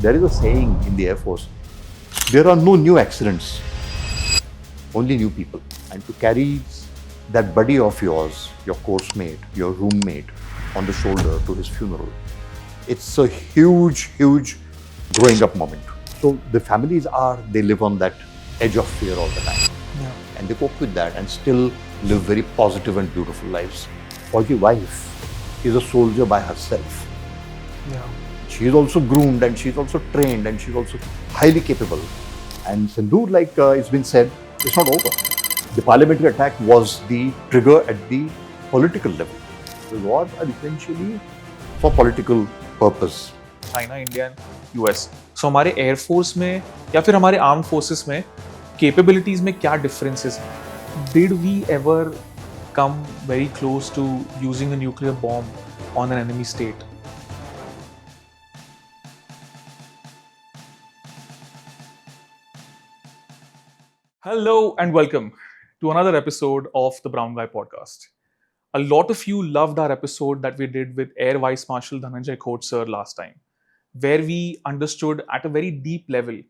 There is a saying in the Airforce, there are no new accidents, only new people. And to carry that buddy of yours, your course mate, your roommate on the shoulder to his funeral, it's a huge, huge growing up moment. So the families they live on that edge of fear all the time. Yeah. And they cope with that and still live very positive and beautiful lives. Or the wife is a soldier by herself. Yeah. She is also groomed and she's also trained and she's also highly capable. And Sindoor, like it's been said, it's not over. The parliamentary attack was the trigger at the political level. The wars are essentially for political purpose. China, India and US. So हमारे air force में या फिर हमारे arm forces में capabilities में क्या differences हैं? Did we ever come very close to using a nuclear bomb on an enemy state? Hello and welcome to another episode of the Brown Guy podcast. A lot of you loved our episode that we did with Air Vice Marshal Dhananjay Khot sir last time, where we understood at a very deep level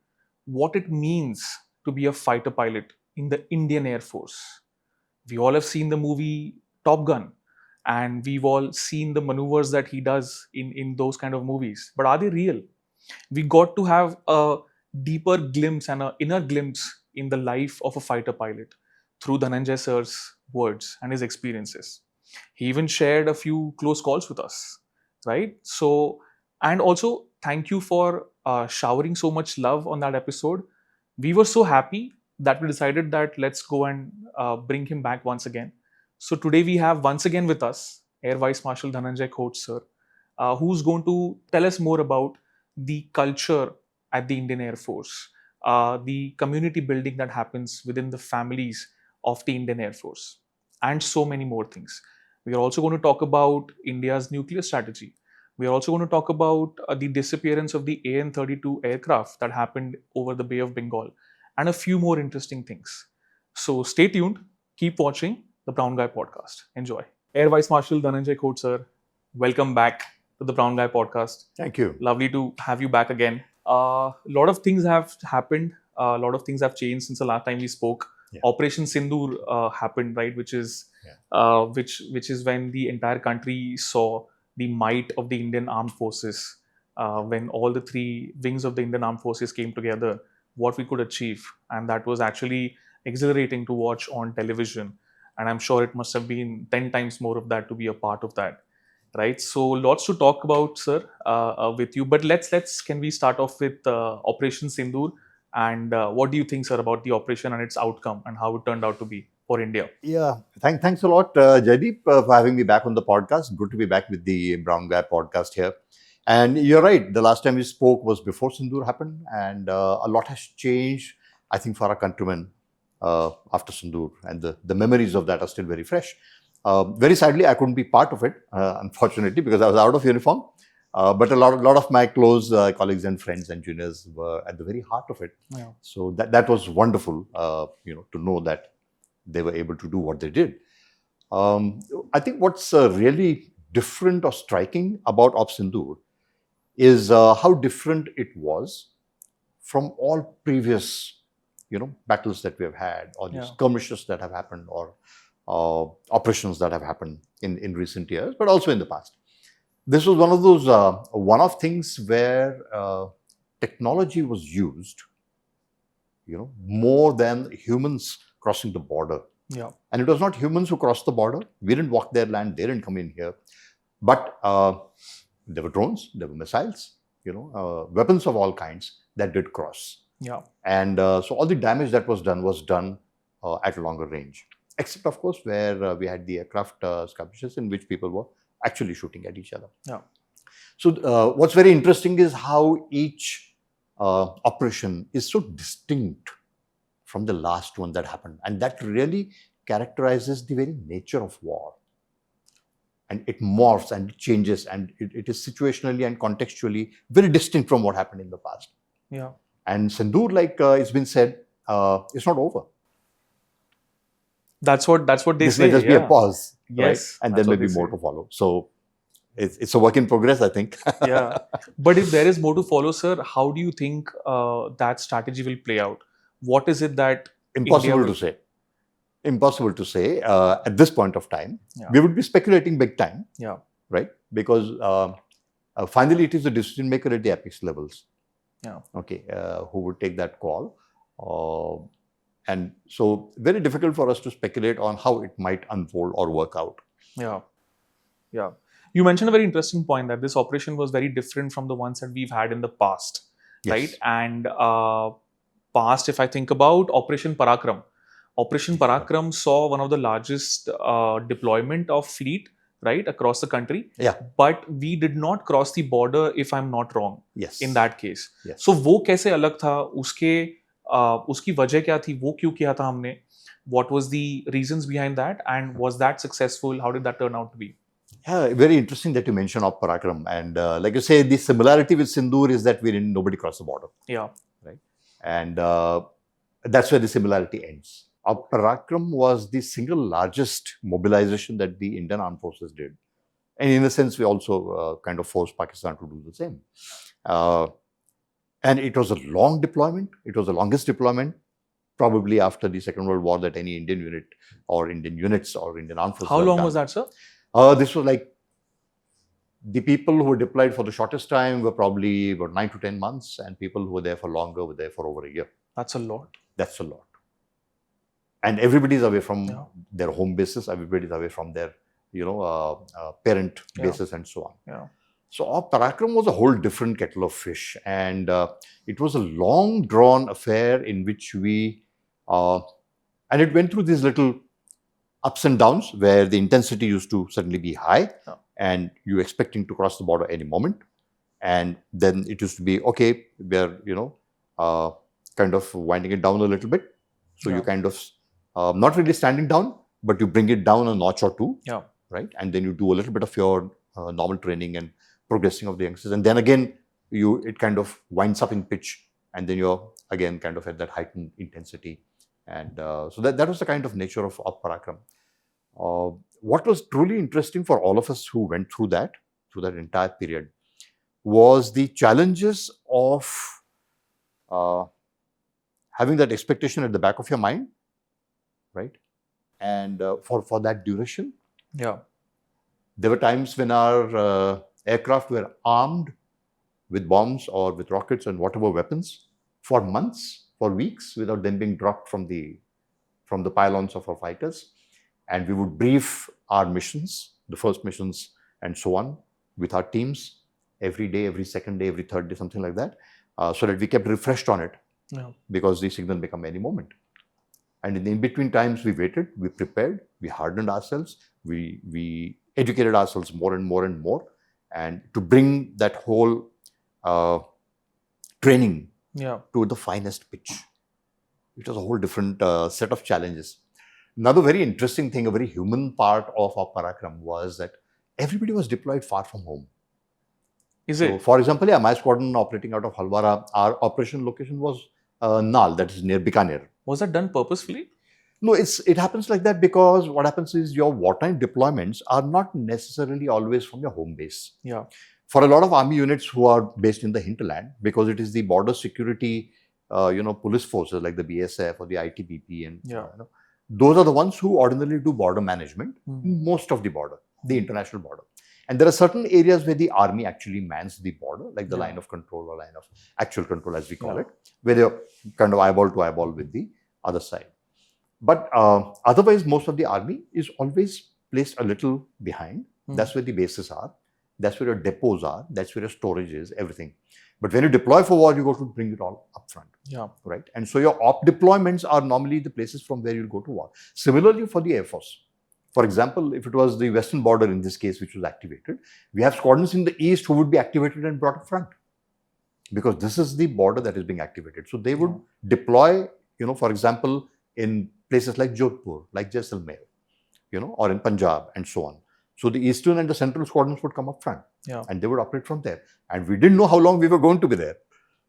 what it means to be a fighter pilot in the Indian Air Force. We all have seen the movie Top Gun, and we've all seen the maneuvers that he does in those kind of movies. But are they real? We got to have a deeper glimpse and an inner glimpse in the life of a fighter pilot through Dhananjay sir's words and his experiences. He even shared a few close calls with us, right? So, and also thank you for showering so much love on that episode. We were so happy that we decided that let's go and bring him back once again. So today we have once again with us Air Vice Marshal Dhananjay Khot sir, who's going to tell us more about the culture at the Indian Air Force, the community building that happens within the families of the Indian Air Force, and so many more things. We are also going to talk about India's nuclear strategy. We are also going to talk about the disappearance of the AN-32 aircraft that happened over the Bay of Bengal, and a few more interesting things. So stay tuned, keep watching the Brown Guy podcast. Enjoy. Air Vice Marshal Dhananjay Khot sir, welcome back to the Brown Guy podcast. Thank you. Lovely to have you back again. A lot of things have happened. A lot of things have changed since the last time we spoke. Yeah. Operation Sindoor happened, right? Which is which is when the entire country saw the might of the Indian Armed Forces. When all the three wings of the Indian Armed Forces came together, what we could achieve, and that was actually exhilarating to watch on television. And I'm sure it must have been 10 times more of that to be a part of that. Right, so lots to talk about, sir, with you. But can we start off with Operation Sindoor, and what do you think, sir, about the operation and its outcome and how it turned out to be for India? Yeah, thanks a lot, Jaideep, for having me back on the podcast. Good to be back with the Brown Guy podcast here. And you're right, the last time we spoke was before Sindoor happened, and a lot has changed, I think, for our countrymen after Sindoor, and the memories of that are still very fresh. Very sadly, I couldn't be part of it, unfortunately, because I was out of uniform. But a lot of my close colleagues and friends and juniors were at the very heart of it. Yeah. So that was wonderful, to know that they were able to do what they did. I think what's really different or striking about Op Sindoor is how different it was from all previous, battles that we have had, or these skirmishes that have happened, or operations that have happened in recent years, but also in the past. This was one of those one-off things where technology was used, more than humans crossing the border. Yeah. And it was not humans who crossed the border. We didn't walk their land. They didn't come in here. But there were drones, there were missiles, weapons of all kinds that did cross. Yeah. And so all the damage that was done at a longer range. Except, of course, where we had the aircraft skirmishes in which people were actually shooting at each other. Yeah. So what's very interesting is how each operation is so distinct from the last one that happened. And that really characterizes the very nature of war. And it morphs and it changes, and it is situationally and contextually very distinct from what happened in the past. Yeah. And Sindoor, like it's been said, it's not over. That's what they this say. This may just be a pause, Yes, right? And there may be more to follow. So it's a work in progress, I think. Yeah. But if there is more to follow, sir, how do you think that strategy will play out? What is it that India Impossible will... to say. Impossible to say at this point of time. Yeah. We would be speculating big time. Yeah. Right? Because finally, it is the decision maker at the apex levels. Yeah. Okay, who would take that call? And so, very difficult for us to speculate on how it might unfold or work out. Yeah. Yeah. You mentioned a very interesting point that this operation was very different from the ones that we've had in the past, Yes. right? And past, if I think about Operation Parakram saw one of the largest deployment of fleet, right, across the country. Yeah. But we did not cross the border, if I'm not wrong, Yes. in that case. Yes. So वो कैसे अलग था? उसकी वजह क्या थी? वो क्यों किया था हमने? What was the reasons behind that? And was that successful? How did that turn out to be? Yeah, very interesting that you mentioned Op Parakram. And like you say, the similarity with Sindoor is that nobody crossed the border. Yeah. Right. And that's where the similarity ends. Op Parakram was the single largest mobilization that the Indian Armed Forces did. And in a sense, we also kind of forced Pakistan to do the same. And it was a long deployment. It was the longest deployment, probably after the Second World War, that any Indian unit or Indian units or Indian Armed Forces. How long was that, sir? This was like the people who were deployed for the shortest time were probably about 9 to 10 months, and people who were there for longer were there for over a year. That's a lot. That's a lot. And everybody's away from their home bases. Everybody's away from their, parent bases and so on. Yeah. So Op Parakram was a whole different kettle of fish, and it was a long drawn affair in which and it went through these little ups and downs where the intensity used to suddenly be high and you expecting to cross the border any moment. And then it used to be, okay, we're, kind of winding it down a little bit. So you kind of, not really standing down, but you bring it down a notch or two, right? And then you do a little bit of your normal training and progressing of the youngsters. And then again, it kind of winds up in pitch, and then you're again kind of at that heightened intensity. And so that was the kind of nature of Op Parakram. What was truly interesting for all of us who went through that entire period, was the challenges of having that expectation at the back of your mind, right? And for that duration. Yeah. There were times when our aircraft were armed with bombs or with rockets and whatever weapons for months, for weeks, without them being dropped from the pylons of our fighters. And we would brief our missions, the first missions and so on, with our teams every day, every second day, every third day, something like that, so that we kept refreshed on it, because the signal may come any moment. And in the in-between times, we waited, we prepared, we hardened ourselves, we educated ourselves more and more and more, and to bring that whole training to the finest pitch. It was a whole different set of challenges. Another very interesting thing, a very human part of Op Parakram was that everybody was deployed far from home. Is it? So, for example, my squadron operating out of Halwara, our operation location was Nal, that is near Bikaner. Was that done purposefully? No, it happens like that because what happens is your wartime deployments are not necessarily always from your home base. Yeah. For a lot of army units who are based in the hinterland, because it is the border security, police forces like the BSF or the ITBP, and those are the ones who ordinarily do border management, most of the border, the international border. And there are certain areas where the army actually mans the border, like the line of control or line of actual control, as we call it, where they're kind of eyeball to eyeball with the other side. But otherwise, most of the army is always placed a little behind. That's where the bases are. That's where your depots are. That's where your storage is, everything. But when you deploy for war, you go to bring it all up front. Yeah. Right. And so your op deployments are normally the places from where you go to war. Similarly for the Airforce. For example, if it was the western border in this case, which was activated, we have squadrons in the east who would be activated and brought up front, because this is the border that is being activated. So they would deploy, for example, in places like Jodhpur, like Jaisalmer, or in Punjab and so on. So the eastern and the central squadrons would come up front, and they would operate from there. And we didn't know how long we were going to be there.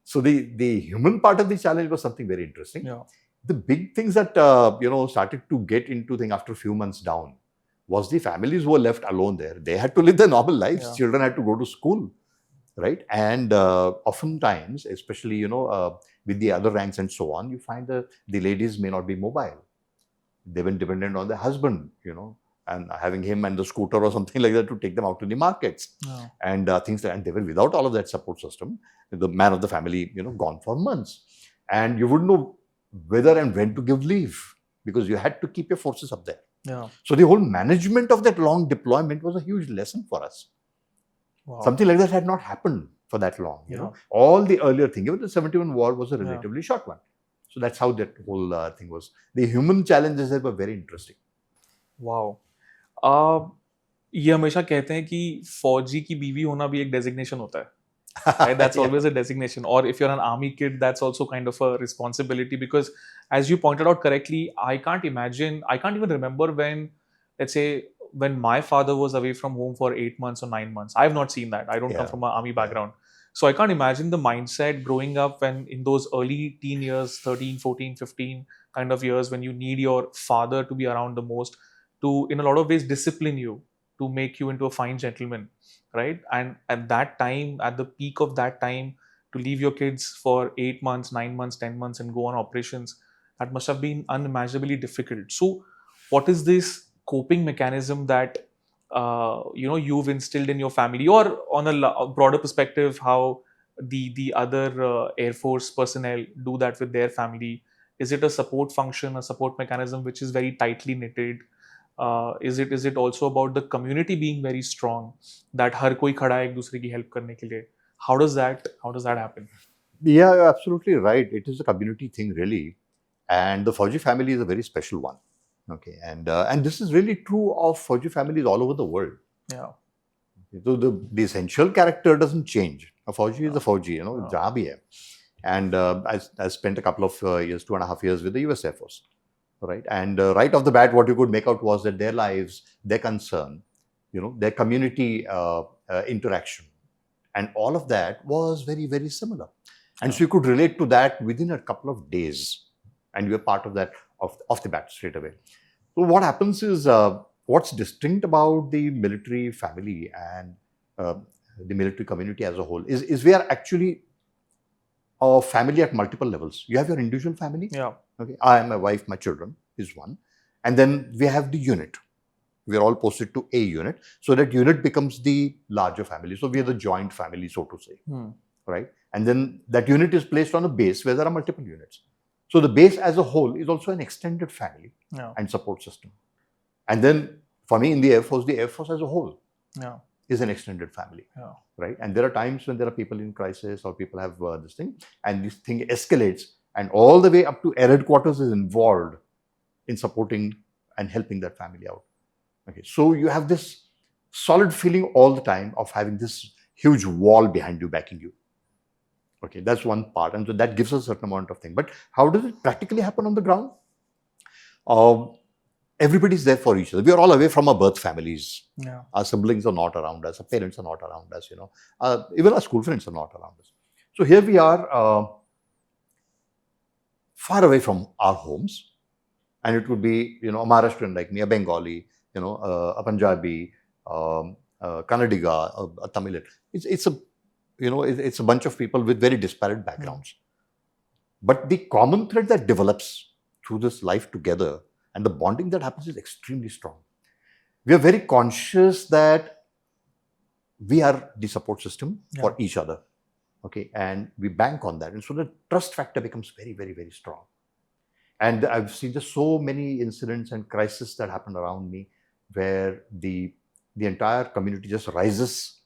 So the human part of the challenge was something very interesting. Yeah. The big things that started to get into thing after a few months down was the families who were left alone there. They had to live their normal lives. Yeah. Children had to go to school, right? And oftentimes, especially, with the other ranks and so on, you find that the ladies may not be mobile. They were dependent on their husband, and having him and the scooter or something like that to take them out to the markets. Yeah. And things like, and they were without all of that support system. The man of the family, gone for months. And you wouldn't know whether and when to give leave because you had to keep your forces up there. Yeah. So the whole management of that long deployment was a huge lesson for us. Wow. Something like that had not happened for that long. Yeah. All the earlier thing, even the 71 war was a relatively short one. So that's how that whole thing was. The human challenges there were very interesting. Wow. ये हमेशा कहते हैं कि फौजी की बीवी होना भी एक डेजिग्नेशन होता है. Right? That's always a designation. Or if you're an army kid, that's also kind of a responsibility because, as you pointed out correctly, I can't even remember when, let's say, when my father was away from home for 8 months or 9 months. I've not seen that. I don't come from an army background. So I can't imagine the mindset growing up when in those early teen years, 13, 14, 15 kind of years, when you need your father to be around the most to, in a lot of ways, discipline you, to make you into a fine gentleman, right? And at that time, at the peak of that time, to leave your kids for 8 months, 9 months, 10 months and go on operations, that must have been unimaginably difficult. So what is this coping mechanism that you've instilled in your family, or on a broader perspective, how the other Air Force personnel do that with their family? Is it a support function, a support mechanism which is very tightly knitted? Is it also about the community being very strong, that हर कोई खड़ा है एक दूसरे की help करने के लिए? How does that happen? Yeah, you're absolutely right. It is a community thing, really, and the Fauji family is a very special one. Okay, and this is really true of Fauji families all over the world. Yeah. So the essential character doesn't change. A Fauji is a Fauji, जहाँ भी है. And I spent a couple of years, 2.5 years with the US Air Force. Right, and right off the bat, what you could make out was that their lives, their concern, their community interaction, and all of that was very, very similar. And so you could relate to that within a couple of days, and you were part of that off the bat straight away. So what happens is, what's distinct about the military family and the military community as a whole is we are actually a family at multiple levels. You have your individual family. Yeah. Okay. I, my wife, my children is one. And then we have the unit. We are all posted to a unit. So that unit becomes the larger family. So we are the joint family, so to say. Right. And then that unit is placed on a base where there are multiple units. So the base as a whole is also an extended family and support system. And then for me in the Air Force as a whole is an extended family. Right. And there are times when there are people in crisis or people have this thing, and this thing escalates, and all the way up to Air Headquarters is involved in supporting and helping that family out. Okay. So you have this solid feeling all the time of having this huge wall behind you, backing you. Okay, that's one part, and so that gives us a certain amount of thing. But how does it practically happen on the ground? Everybody's there for each other. We are all away from our birth families. Our siblings are not around us. Our parents are not around us. Even our school friends are not around us. So here we are, far away from our homes, and it would be a Maharashtrian like me, a Bengali, a Punjabi, Kannadiga, a Tamil. It's a bunch of people with very disparate backgrounds. But the common thread that develops through this life together and the bonding that happens is extremely strong. We are very conscious that we are the support system for each other. Okay, and we bank on that. And so the trust factor becomes very, very, very strong. And I've seen just so many incidents and crises that happen around me where the entire community just rises,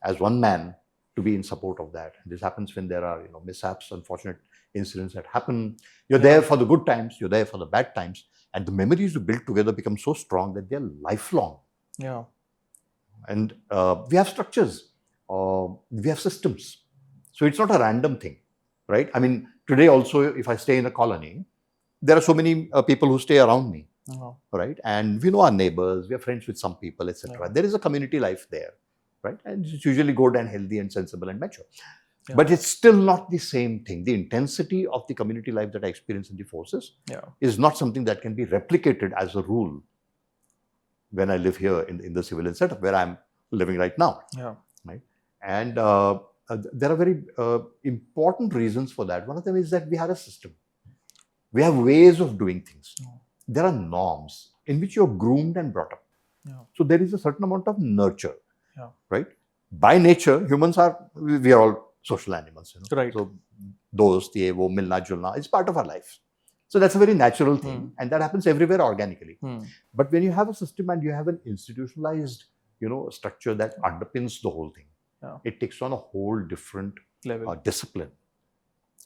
as one man to be in support of that. And this happens when there are, mishaps, unfortunate incidents that happen. You're there for the good times, you're there for the bad times. And the memories you build together become so strong that they're lifelong. Yeah. And we have structures, we have systems. So it's not a random thing, right? I mean, today also, if I stay in a colony, there are so many people who stay around me, right? And we know our neighbors, we are friends with some people, etc. There is a community life there, right? And it's usually good and healthy and sensible and mature. But it's still not the same thing. The intensity of the community life that I experience in the forces is not something that can be replicated as a rule when I live here in the civilian setup where I'm living right now. Yeah. Right? And there are very important reasons for that. One of them is that we have a system. We have ways of doing things. Yeah. There are norms in which you're groomed and brought up. Yeah. So there is a certain amount of nurture. Yeah. Right? By nature, humans we are all social animals. Right. So dosti, wo, milna, julna, it's part of our life. So that's a very natural thing, and that happens everywhere organically. But when you have a system and you have an institutionalized, structure that underpins the whole thing, it takes on a whole different level, discipline,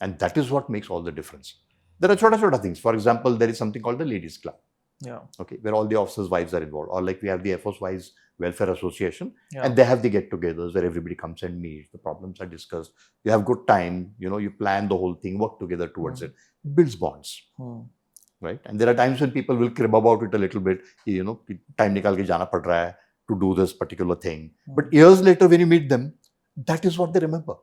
and that is what makes all the difference. There are chota things. For example, there is something called the ladies' club. Yeah. Okay, where all the officers' wives are involved, or like we have the Airforce Wives Welfare Association, Yeah. and they have the get-togethers where everybody comes and meets. The problems are discussed. You have good time. You plan the whole thing, work together towards it. It builds bonds, right? And there are times when people will crib about it a little bit. Time nikal ke jana pad raha hai to do this particular thing. But years later, when you meet them, that is what they remember,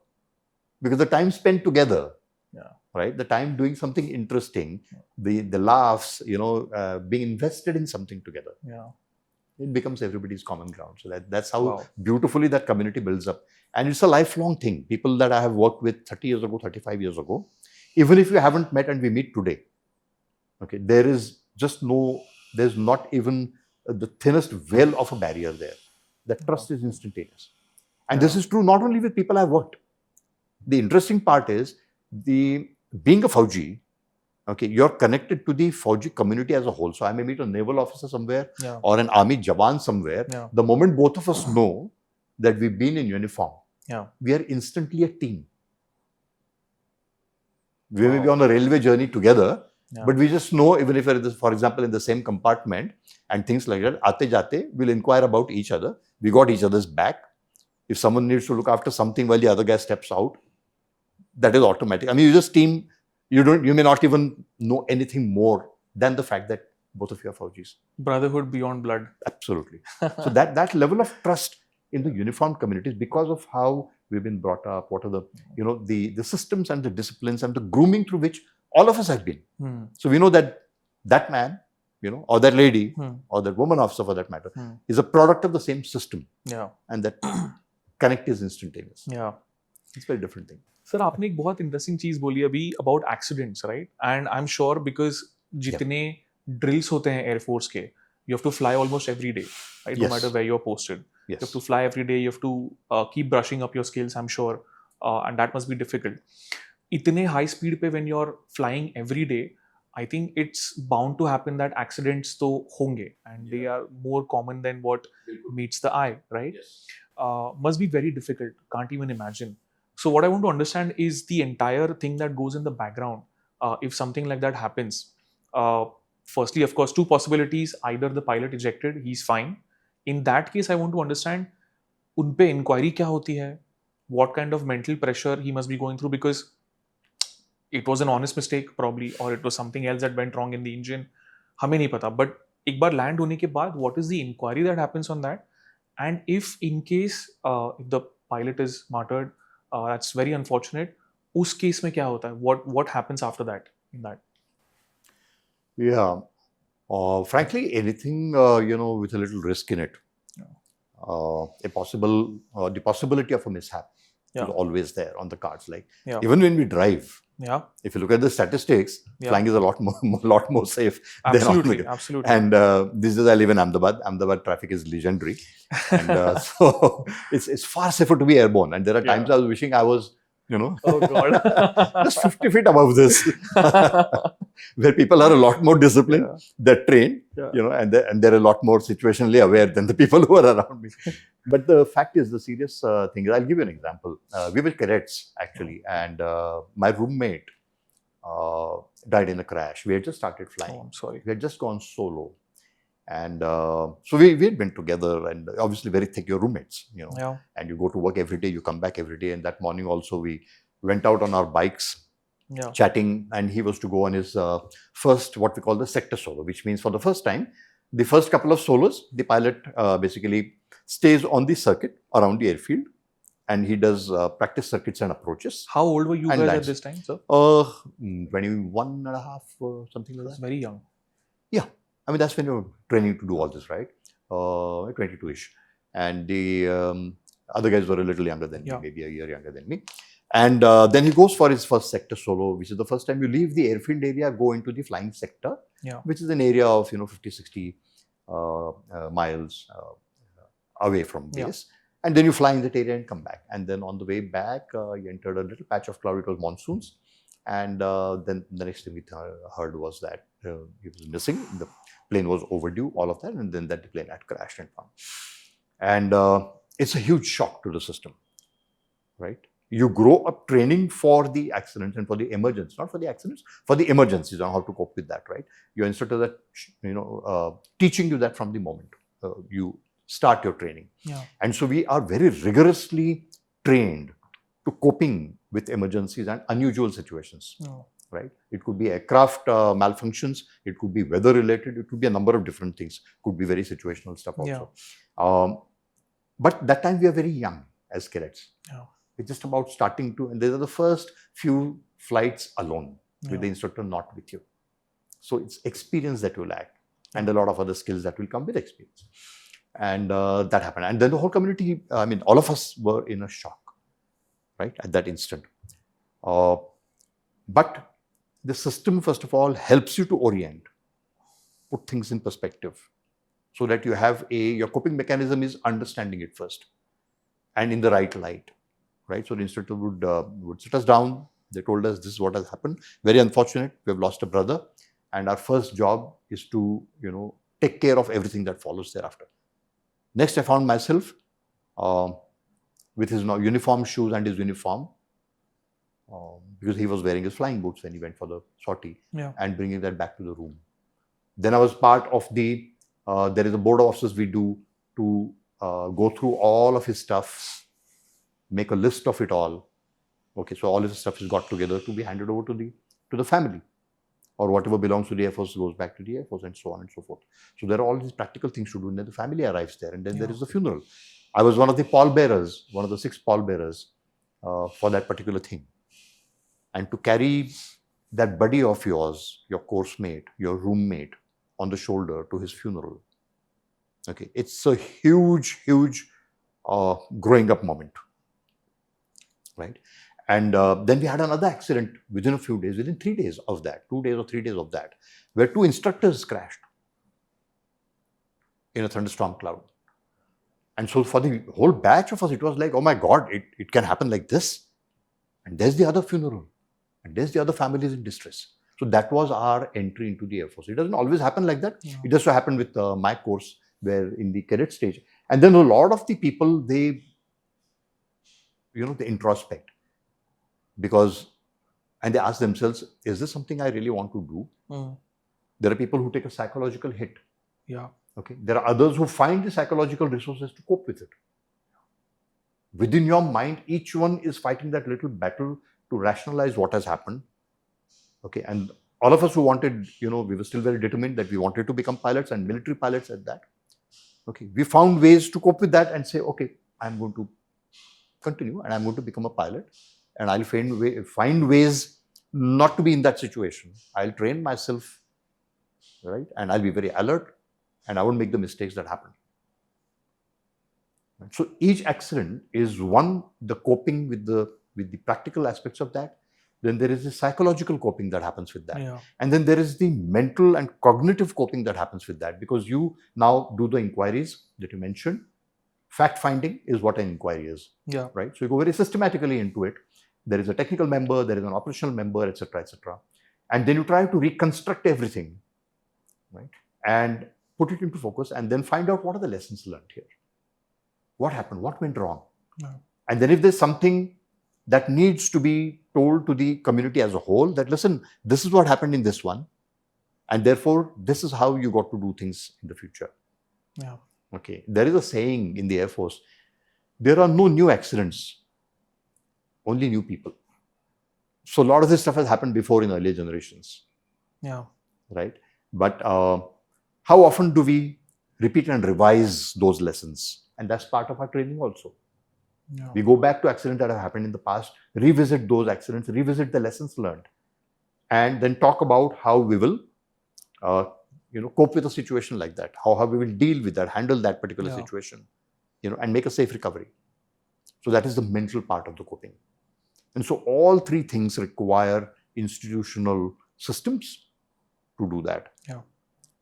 because the time spent together. Yeah. Right, the time doing something interesting, the laughs, being invested in something together. Yeah. It becomes everybody's common ground. So that's how beautifully that community builds up. And it's a lifelong thing. People that I have worked with 30 years ago, 35 years ago, even if you haven't met and we meet today, okay, there's not even the thinnest veil of a barrier there. The trust is instantaneous. And this is true not only with people I've worked. The interesting part is, being a Fauji, okay, you're connected to the Fauji community as a whole. So I may meet a naval officer somewhere or an army Jawan somewhere. Yeah. The moment both of us know that we've been in uniform, we are instantly a team. We may be on a railway journey together, but we just know, even if we're, for example, in the same compartment and things like that, aate jate, we'll inquire about each other. We got each other's back. If someone needs to look after something while the other guy steps out, that is automatic. I mean, you just team, you may not even know anything more than the fact that both of you are Faujis. Brotherhood beyond blood. Absolutely. So that level of trust in the uniformed communities, because of how we've been brought up, what are the systems and the disciplines and the grooming through which all of us have been. So we know that man, or that lady, or that woman officer for that matter, is a product of the same system. Yeah. And that connect is instantaneous. Yeah. It's a very different thing. Sir आपने एक बहुत interesting चीज बोली अभी about accidents right and I am sure because जितने drills होते हैं air force के you have to fly almost every day right no matter where you are posted you have to fly every day you have to keep brushing up your skills I am sure and that must be difficult इतने high speed पे when you are flying every day I think it's bound to happen that accidents तो होंगे and they are more common than what meets the eye right must be very difficult, can't even imagine. So what I want to understand is the entire thing that goes in the background if something like that happens. Firstly, of course, two possibilities: either the pilot ejected, he's fine. In that case, I want to understand उन पे inquiry क्या होती है, what kind of mental pressure he must be going through, because it was an honest mistake probably, or it was something else that went wrong in the engine. हमें नहीं पता. But एक बार land होने के बाद, what is the inquiry that happens on that? And if in case if the pilot is martyred, that's very unfortunate. उस case में क्या होता है? What happens after that? In that? Yeah, frankly, anything with a little risk in it. The possibility of a mishap is always there on the cards. Like even when we drive. Yeah. If you look at the statistics, flying is a lot more safe. Absolutely, than absolutely. And these days I live in Ahmedabad. Ahmedabad traffic is legendary, and so it's far safer to be airborne. And there are times I was wishing I was, oh God, just 50 feet above this, where people are a lot more disciplined, they're trained, and they're a lot more situationally aware than the people who are around me. But the fact is, the serious thing is, I'll give you an example. We were cadets, actually, and my roommate died in a crash. We had just started flying. Oh, I'm sorry. We had just gone solo. And so we had been together, and obviously very thick, your roommates, and you go to work every day, you come back every day. And that morning also, we went out on our bikes, chatting, and he was to go on his first, what we call the sector solo, which means for the first time, the first couple of solos, the pilot basically stays on the circuit around the airfield, and he does practice circuits and approaches. How old were you guys at this time, sir? 21 and a half, something like that. That's very young. Yeah. I mean, that's when you're training to do all this, right? 22-ish. And the other guys were a little younger than me, Yeah. maybe a year younger than me. And then he goes for his first sector solo, which is the first time you leave the airfield area, go into the flying sector, Yeah. which is an area of 50, 60 miles away from base. And then you fly in that area and come back. And then on the way back, you entered a little patch of cloud. It was monsoons. And then the next thing we heard was that he was missing. The plane was overdue, all of that. And then that the plane had crashed and found. And it's a huge shock to the system, right? You grow up training for the accidents and for the emergencies, not for the accidents, for the emergencies on how to cope with that, right? Your instructor that, teaching you that from the moment you start your training. Yeah. And so we are very rigorously trained to coping with emergencies and unusual situations, right? It could be aircraft malfunctions, it could be weather related, it could be a number of different things, could be very situational stuff also. But that time we are very young as cadets. It's just about starting to, and these are the first few flights alone with the instructor not with you. So it's experience that you lack and a lot of other skills that will come with experience. And that happened. And then the whole community, all of us were in a shock, right, at that instant. But the system, first of all, helps you to orient, put things in perspective, so that you have your coping mechanism is understanding it first and in the right light, right? So the instructor would sit us down. They told us, this is what has happened. Very unfortunate. We have lost a brother. And our first job is to, take care of everything that follows thereafter. Next, I found myself with his uniform shoes and his uniform, because he was wearing his flying boots when he went for the sortie, and bringing that back to the room. Then I was part of the, there is a board of officers we do to go through all of his stuff, make a list of it all. Okay, so all his stuff is got together to be handed over to the family, or whatever belongs to the Air Force goes back to the Air Force, and so on and so forth. So there are all these practical things to do, and then the family arrives there, and then there is the funeral. I was one of the pallbearers, one of the 6 pallbearers for that particular thing. And to carry that buddy of yours, your course mate, your roommate, on the shoulder to his funeral, okay, it's a huge, huge growing up moment, right? And then we had another accident within a few days, within 3 days of that, 2 days or 3 days of that, where 2 instructors crashed in a thunderstorm cloud. And so for the whole batch of us, it was like, oh my God, it can happen like this. And there's the other funeral. And there's the other families in distress. So that was our entry into the Air Force. It doesn't always happen like that. It just so happened with my course, where in the cadet stage. And then a lot of the people, they introspect. And they ask themselves, is this something I really want to do? There are people who take a psychological hit. Okay. There are others who find the psychological resources to cope with it. Within your mind, each one is fighting that little battle to rationalize what has happened. Okay. And all of us who wanted, we were still very determined that we wanted to become pilots, and military pilots at that. Okay. We found ways to cope with that and say, okay, I'm going to continue and I'm going to become a pilot. And I'll find ways not to be in that situation. I'll train myself, right? And I'll be very alert, and I won't make the mistakes that happen. So each accident is one, the coping with the practical aspects of that. Then there is the psychological coping that happens with that. And then there is the mental and cognitive coping that happens with that, because you now do the inquiries that you mentioned. Fact finding is what an inquiry is, right? So you go very systematically into it. There is a technical member, there is an operational member, etc., etc. And then you try to reconstruct everything, right? And put it into focus, and then find out what are the lessons learned here. What happened? What went wrong? And then if there's something that needs to be told to the community as a whole, that listen, this is what happened in this one, and therefore this is how you got to do things in the future. Okay. There is a saying in the Air Force, there are no new accidents, only new people. So a lot of this stuff has happened before in earlier generations. Right? But how often do we repeat and revise those lessons? And that's part of our training also. We go back to accidents that have happened in the past, revisit those accidents, revisit the lessons learned, and then talk about how we will cope with a situation like that, how we will deal with that, handle that particular Yeah. situation, and make a safe recovery. So that is the mental part of the coping. And so all three things require institutional systems to do that. Yeah.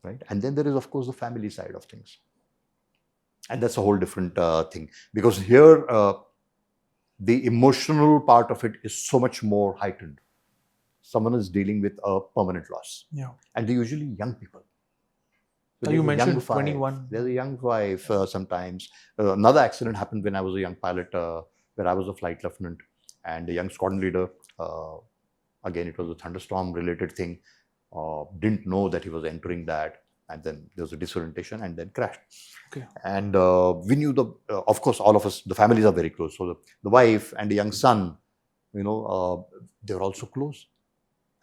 Right. And then there is, of course, the family side of things. And that's a whole different thing, because here the emotional part of it is so much more heightened. Someone is dealing with a permanent loss. Yeah. And they're usually young people. So You there's a young mentioned wife. 21. There's a young wife sometimes. Another accident happened when I was a young pilot, where I was a flight lieutenant, and a young squadron leader. Again, it was a thunderstorm related thing. Didn't know that he was entering that, and then there was a disorientation and then crashed. Okay. And we knew of course, all of us, the families are very close. So the wife and the young son, they were also close.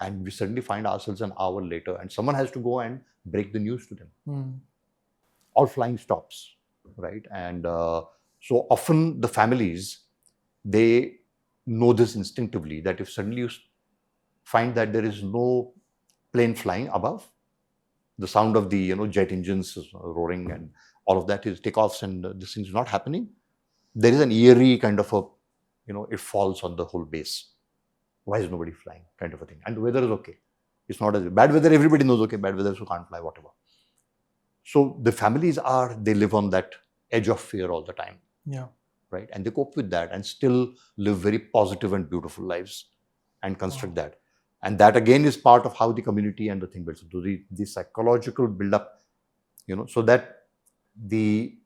And we suddenly find ourselves an hour later, and someone has to go and break the news to them. All flying stops, right? And so often the families, they know this instinctively, that if suddenly you find that there is no plane flying above, the sound of the jet engines roaring and all of that is takeoffs, and this thing is not happening, there is an eerie kind of it falls on the whole base. Why is nobody flying, kind of a thing? And the weather is okay. It's not as bad weather, everybody knows, okay, bad weather, so can't fly, whatever. So the families they live on that edge of fear all the time. Yeah. Right? And they cope with that and still live very positive and beautiful lives and construct that. And that again is part of how the community and the thing builds. So the psychological build-up, so that the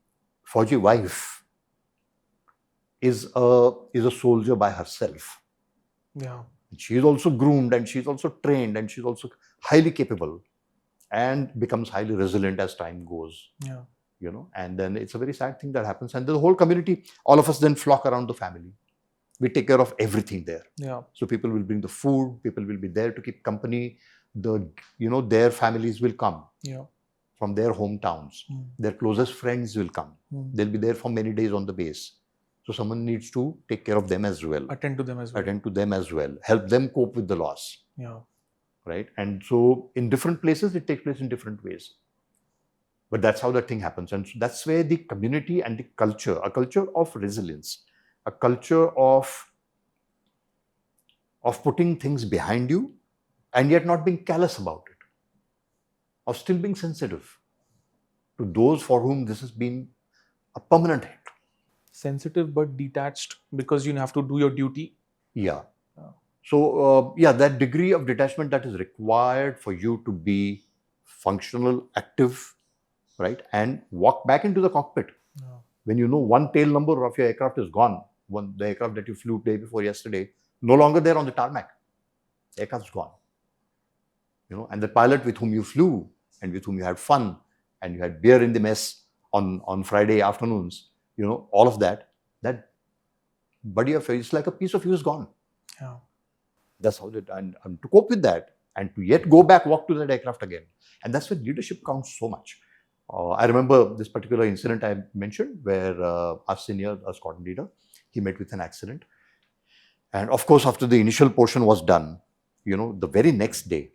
Fauji wife is a soldier by herself. Yeah. She is also groomed, and she's also trained, and she's also highly capable, and becomes highly resilient as time goes. Yeah. And then it's a very sad thing that happens. And the whole community, all of us then flock around the family. We take care of everything there. Yeah. So people will bring the food, people will be there to keep company. Their families will come. Yeah. From their hometowns. Their closest friends will come. They'll be there for many days on the base. So someone needs to take care of them as well. Attend to them as well. Help them cope with the loss. Yeah. Right? And so in different places, it takes place in different ways. But that's how that thing happens. And so that's where the community and the culture, a culture of resilience, a culture of putting things behind you and yet not being callous about it, of still being sensitive to those for whom this has been a permanent hit. Sensitive but detached, because you have to do your duty. Yeah. So, that degree of detachment that is required for you to be functional, active, right, and walk back into the cockpit. Yeah. When one tail number of your aircraft is gone, the aircraft that you flew day before yesterday, no longer there on the tarmac. The aircraft's gone. And the pilot with whom you flew and with whom you had fun and you had beer in the mess on Friday afternoons, all of that buddy of yours, it's like a piece of you is gone. Yeah. That's how and to cope with that and to yet go back, walk to that aircraft again. And that's where leadership counts so much. I remember this particular incident I mentioned where our senior, a squadron leader, he met with an accident. And of course, after the initial portion was done, the very next day,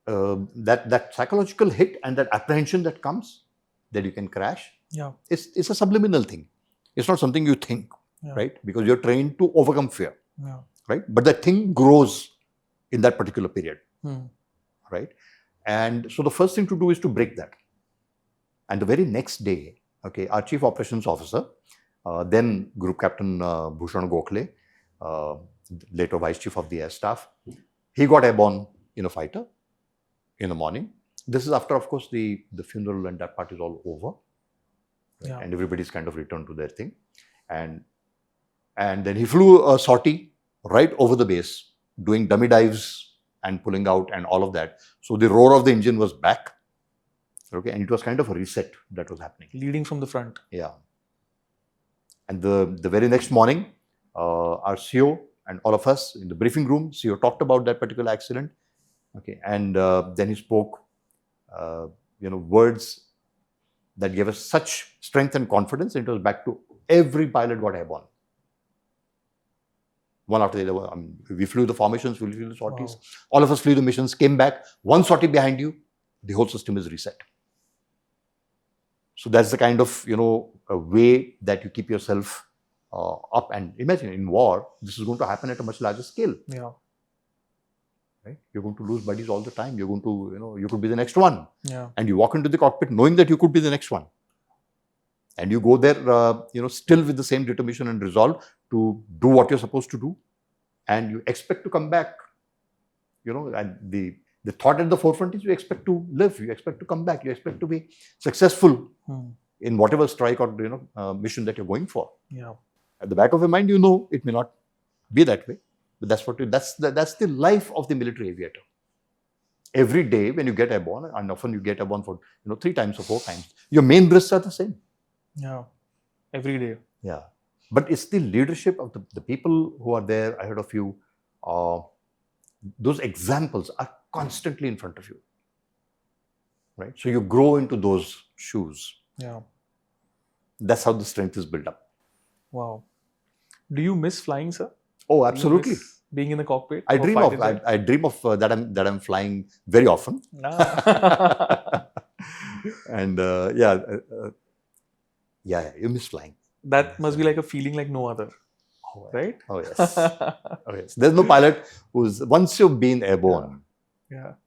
that psychological hit and that apprehension that comes, that you can crash, it's a subliminal thing. It's not something you think, right? Because you're trained to overcome fear, right? But that thing grows in that particular period, right? And so the first thing to do is to break that. And the very next day, our chief operations officer, then Group Captain Bhushan Gokhale, later Vice Chief of the Air Staff, he got airborne in a fighter in the morning. This is after, of course, the funeral and that part is all over. Right? And everybody's kind of returned to their thing. And then he flew a sortie right over the base, doing dummy dives and pulling out and all of that. So the roar of the engine was back. And it was kind of a reset that was happening. Leading from the front. Yeah. And the very next morning, our CO and all of us in the briefing room, CO talked about that particular accident. And then he spoke, words that gave us such strength and confidence. It was back to every pilot got airborne. one after the other. I mean, we flew the formations, we flew the sorties. Wow. All of us flew the missions, came back. One sortie behind you, the whole system is reset. So that's the kind of, a way that you keep yourself up. And imagine in war, this is going to happen at a much larger scale. Yeah. Right? You're going to lose buddies all the time. You're going to, you could be the next one. Yeah. And you walk into the cockpit knowing that you could be the next one. And you go there, still with the same determination and resolve to do what you're supposed to do. And you expect to come back, and the thought at the forefront is you expect to live, you expect to come back, you expect to be successful in whatever strike or, mission that you're going for. Yeah. At the back of your mind, it may not be that way, but that's the life of the military aviator. Every day when you get airborne, and often you get airborne for, 3 times or 4 times, your main briefs are the same. Yeah. Every day. Yeah. But it's the leadership of the people who are there ahead of you. Those examples are constantly in front of you. Right? So you grow into those shoes. Yeah. That's how the strength is built up. Wow. Do you miss flying, sir? Oh, absolutely. Being in the cockpit? I dream of that I'm flying very often. And you miss flying. That must be like a feeling like no other, right? Oh yes. Oh yes. There's no pilot who's, once you've been airborne,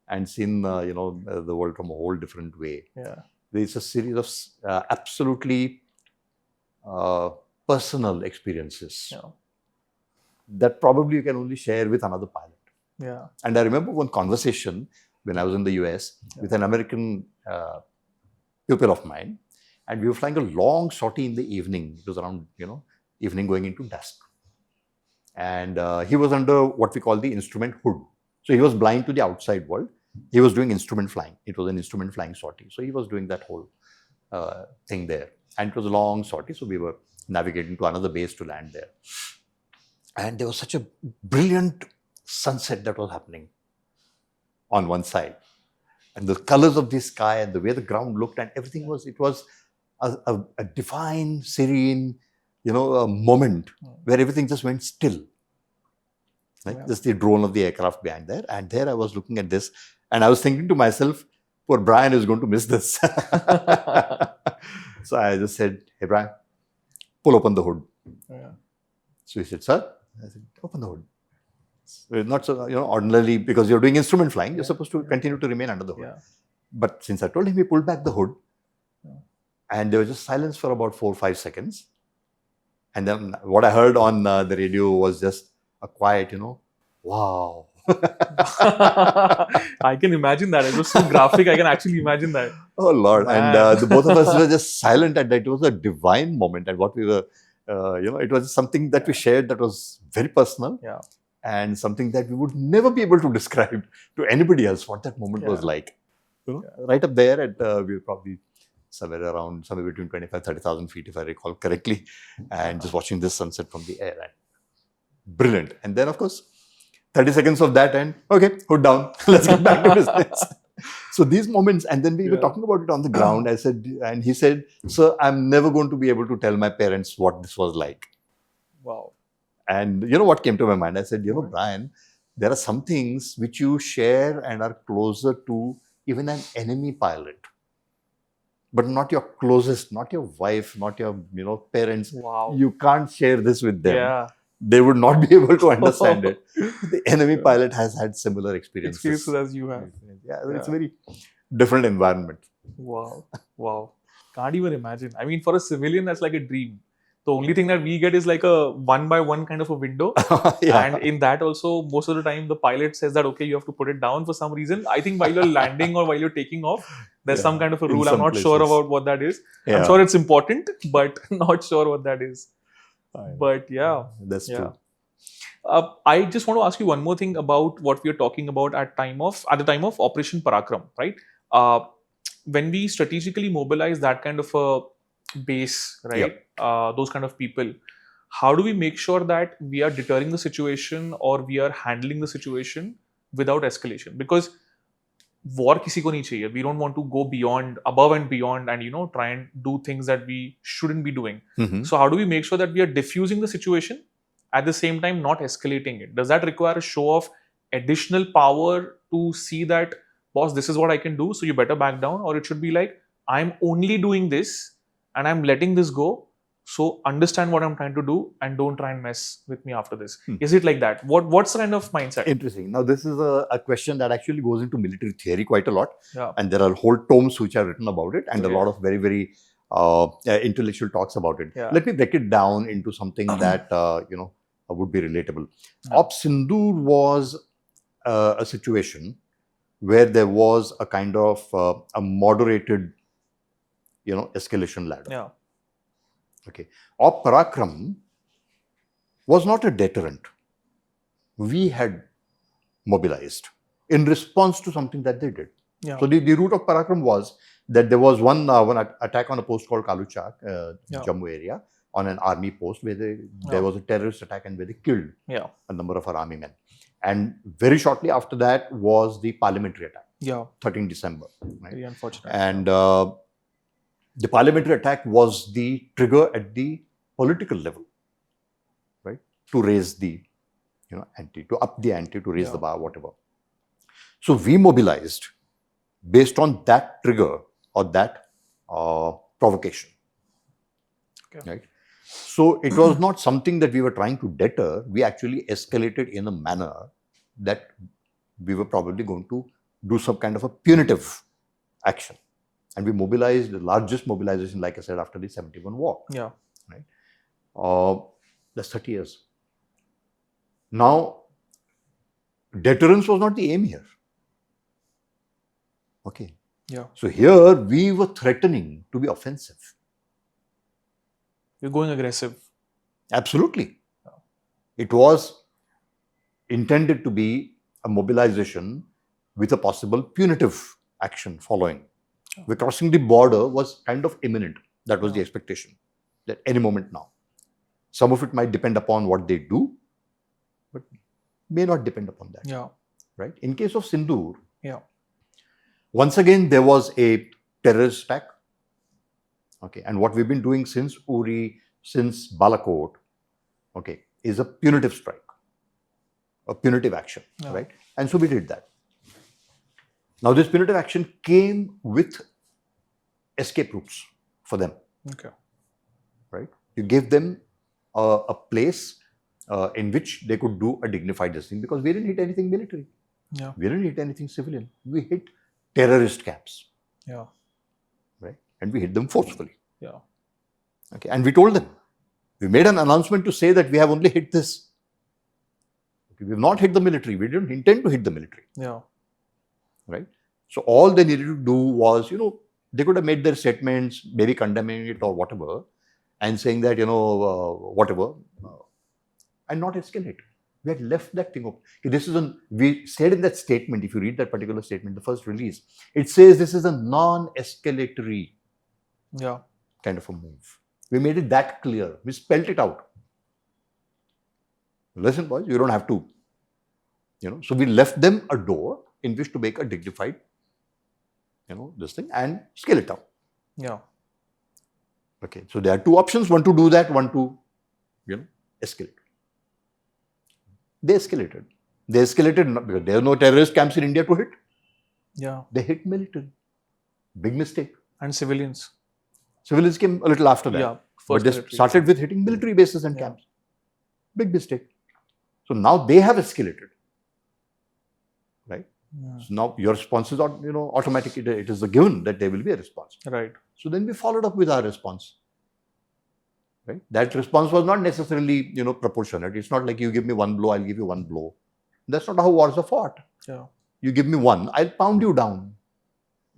and seen the world from a whole different way. Yeah. There's a series of absolutely personal experiences that probably you can only share with another pilot. Yeah. And I remember one conversation when I was in the US with an American pupil of mine. And we were flying a long sortie in the evening. It was around, evening going into dusk. And he was under what we call the instrument hood. So he was blind to the outside world. He was doing instrument flying. It was an instrument flying sortie. So he was doing that whole thing there. And it was a long sortie. So we were navigating to another base to land there. And there was such a brilliant sunset that was happening on one side. And the colors of the sky and the way the ground looked and everything it was a divine, serene, a moment where everything just went still. Right? Yeah. Just the drone of the aircraft behind there. And there I was looking at this and I was thinking to myself, poor Brian is going to miss this. So I just said, hey, Brian, pull open the hood. Yeah. So he said, sir? I said, open the hood. So not so, ordinarily, because you're doing instrument flying, you're supposed to continue to remain under the hood. Yeah. But since I told him, he pulled back the hood. And there was just silence for about 4 or 5 seconds. And then what I heard on the radio was just a quiet, wow. I can imagine that. It was so graphic. I can actually imagine that. Oh, Lord. Man. And the both of us were just silent. And it was a divine moment. And what we were, it was something that we shared that was very personal. Yeah. And something that we would never be able to describe to anybody else what that moment was like. Right up there at, we were probably somewhere between 25,000, 30,000 feet, if I recall correctly, and just watching this sunset from the air. And brilliant. And then, of course, 30 seconds of that and, okay, hood down. Let's get back to business. So these moments, and then we were talking about it on the ground. I said, and he said, sir, I'm never going to be able to tell my parents what this was like. Wow. And you know what came to my mind? I said, Brian, there are some things which you share and are closer to even an enemy pilot. But not your closest, not your wife, not your parents. Wow. You can't share this with them. Yeah. They would not be able to understand it. The enemy pilot has had similar experiences. Experiences as you have. Yeah, it's a very different environment. Wow. Wow. Can't even imagine. I mean, for a civilian, that's like a dream. The only thing that we get is like a 1-by-1 kind of a window. And in that also, most of the time, the pilot says that, okay, you have to put it down for some reason. I think while you're landing or while you're taking off, there's some kind of a rule. I'm not sure about what that is. I'm sure it's important, but not sure what that is. But yeah. That's true. I just want to ask you one more thing about what we are talking about at the time of Operation Parakram, right? When we strategically mobilize that kind of a base, right? Those kind of people, how do we make sure that we are deterring the situation or we are handling the situation without escalation? Because war kisi ko nahi chahiye. We don't want to go above and beyond and try and do things that we shouldn't be doing. So how do we make sure that we are diffusing the situation at the same time not escalating it? Does that require a show of additional power to see that, boss, this is what I can do, so you better back down? Or it should be like, I'm only doing this and I'm letting this go, so understand what I'm trying to do and don't try and mess with me after this. Is it like that? What's the kind of mindset? Interesting. Now, this is a question that actually goes into military theory quite a lot. Yeah. And there are whole tomes which are written about it, and Okay. a lot of very, very intellectual talks about it. Yeah. Let me break it down into something that, would be relatable. Yeah. Op Sindoor was a situation where there was a kind of a moderated, escalation ladder. Yeah. Okay. Op Parakram was not a deterrent. We had mobilized in response to something that they did. Yeah. So the root of Parakram was that there was one attack on a post called Kaluchak, Yeah. Jammu area, on an army post where there was a terrorist attack and where they killed a number of our army men. And very shortly after that was the parliamentary attack, 13 December. Right? Very unfortunate. And the parliamentary attack was the trigger at the political level, right, to raise the ante, to up the ante, to raise the bar, whatever. So we mobilized based on that trigger or that provocation. Okay. Right. So it was not something that we were trying to deter. We actually escalated in a manner that we were probably going to do some kind of a punitive action. And we mobilized the largest mobilization, like I said, after the 71 war. Yeah. Right. That's 30 years. Now, deterrence was not the aim here. Okay. Yeah. So here we were threatening to be offensive. You're going aggressive. Absolutely. It was intended to be a mobilization with a possible punitive action following. We're crossing the border was kind of imminent. That was the expectation. That any moment now. Some of it might depend upon what they do, but may not depend upon that. Yeah. Right? In case of Sindoor, Once again, there was a terrorist attack. Okay, and what we've been doing since Uri, since Balakot, okay, is a punitive strike, a punitive action, Yeah. right? And so we did that. Now, this punitive action came with escape routes for them, Okay. right? You gave them a place in which they could do a dignified thing, because we didn't hit anything military. Yeah. We didn't hit anything civilian. We hit terrorist camps, Yeah. right? And we hit them forcefully. Yeah. Okay, and we told them, we made an announcement to say that we have only hit this. Okay, we have not hit the military. We didn't intend to hit the military, Yeah. right? So all they needed to do was, they could have made their statements, maybe condemning it or whatever, and saying that, whatever, and not escalate. We had left that thing open. Okay, we said in that statement, if you read that particular statement, the first release, it says this is a non-escalatory Yeah. kind of a move. We made it that clear. We spelled it out. Listen, boys, you don't have to, So we left them a door in which to make a dignified, this thing and scale it down. Yeah. Okay, so there are two options: one to do that, one to, escalate. They escalated. They escalated not because there are no terrorist camps in India to hit. Yeah. They hit military. Big mistake. And civilians. Civilians came a little after that. Yeah. But they military. started with hitting military bases and Yeah. camps. Big mistake. So now they have escalated. Right? Yeah. So now your response is, automatic. It is a given that there will be a response. Right. So then we followed up with our response. Right? That response was not necessarily, proportionate. It's not like you give me one blow, I'll give you one blow. That's not how wars are fought. Yeah. You give me one, I'll pound you down.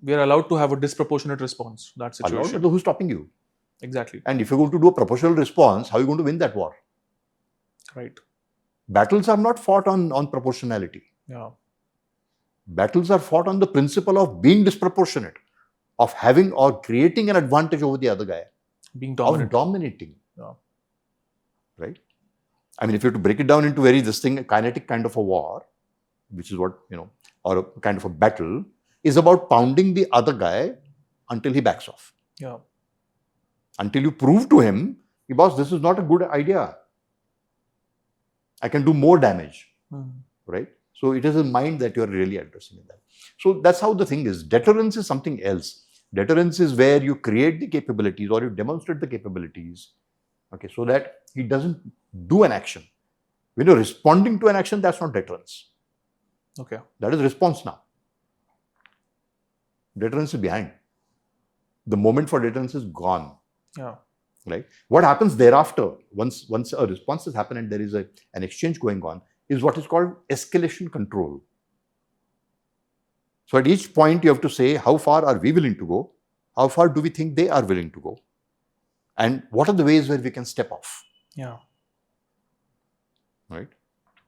We are allowed to have a disproportionate response to that situation. Who's stopping you? Exactly. And if you're going to do a proportional response, how are you going to win that war? Right. Battles are not fought on proportionality. Yeah. Battles are fought on the principle of being disproportionate, of having or creating an advantage over the other guy, Being of dominant. dominating. Yeah. Right? I mean, if you have to break it down into a kinetic kind of a war, which is what, or a kind of a battle, is about pounding the other guy until he backs off. Yeah. Until you prove to him, boss, this is not a good idea. I can do more damage, Hmm. right? So it is in mind that you are really addressing in that. So that's how the thing is. Deterrence is something else. Deterrence is where you create the capabilities or you demonstrate the capabilities, okay, so that he doesn't do an action. When you're responding to an action, that's not deterrence. Okay. That is response now. Deterrence is behind. The moment for deterrence is gone. Yeah. Right? What happens thereafter, once a response has happened and there is an exchange going on, is what is called escalation control. So at each point, you have to say, how far are we willing to go? How far do we think they are willing to go? And what are the ways where we can step off? Yeah. Right?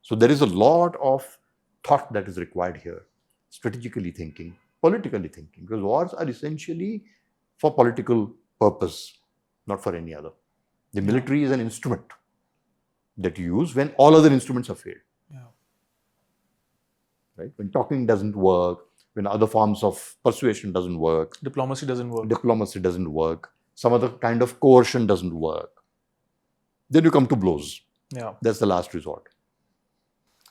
So there is a lot of thought that is required here, strategically thinking, politically thinking, because wars are essentially for political purpose, not for any other. The military is an instrument that you use when all other instruments have failed. Yeah. Right? When talking doesn't work, when other forms of persuasion doesn't work, Diplomacy doesn't work. some other kind of coercion doesn't work, then you come to blows. Yeah. That's the last resort.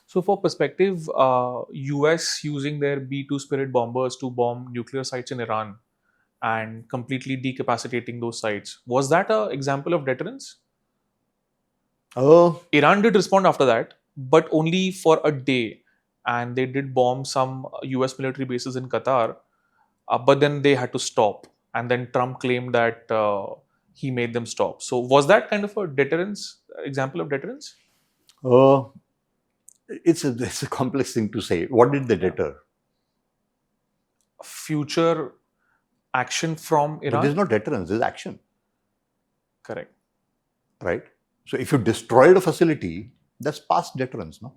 So for perspective, US using their B-2 Spirit bombers to bomb nuclear sites in Iran and completely decapacitating those sites, was that an example of deterrence? Iran did respond after that, but only for a day. And they did bomb some US military bases in Qatar, but then they had to stop. And then Trump claimed that he made them stop. So was that kind of a deterrence, example of deterrence? It's a complex thing to say. What did they deter? Future action from But Iran? there's no deterrence, there's action. Correct. Right? So if you destroyed a facility, that's past deterrence, no?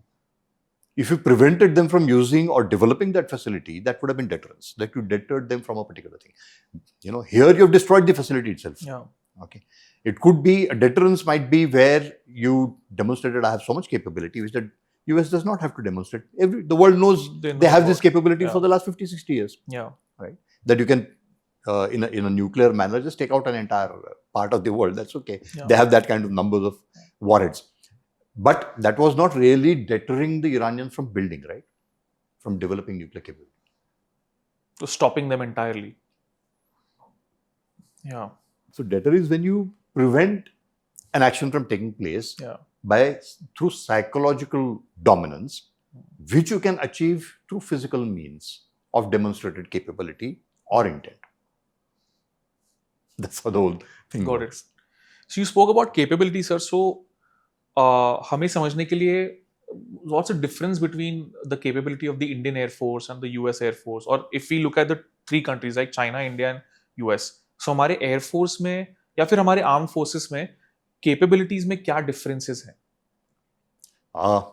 If you prevented them from using or developing that facility, that would have been deterrence, that you deterred them from a particular thing. Here you have destroyed the facility itself. Yeah. Okay. It could be, a deterrence might be where you demonstrated, I have so much capability, which the US does not have to demonstrate. The world knows they have this capability for the last 50, 60 years. Yeah. Right? That you can, in a nuclear manner, just take out an entire part of the world. That's okay. Yeah. They have that kind of numbers of warheads. But that was not really deterring the Iranians from building, right? From developing nuclear capability. So stopping them entirely. Yeah. So deter is when you prevent an action from taking place through psychological dominance, which you can achieve through physical means of demonstrated capability or intent. That's how the whole thing Got works. it. So you spoke about capability, sir. So हमें समझने के लिए what's the difference between the capability of the Indian Air Force and the US Air Force? Or if we look at the three countries like China, India and US, so हमारे Air Force में या फिर हमारे Armed Forces में capabilities में क्या differences हैं?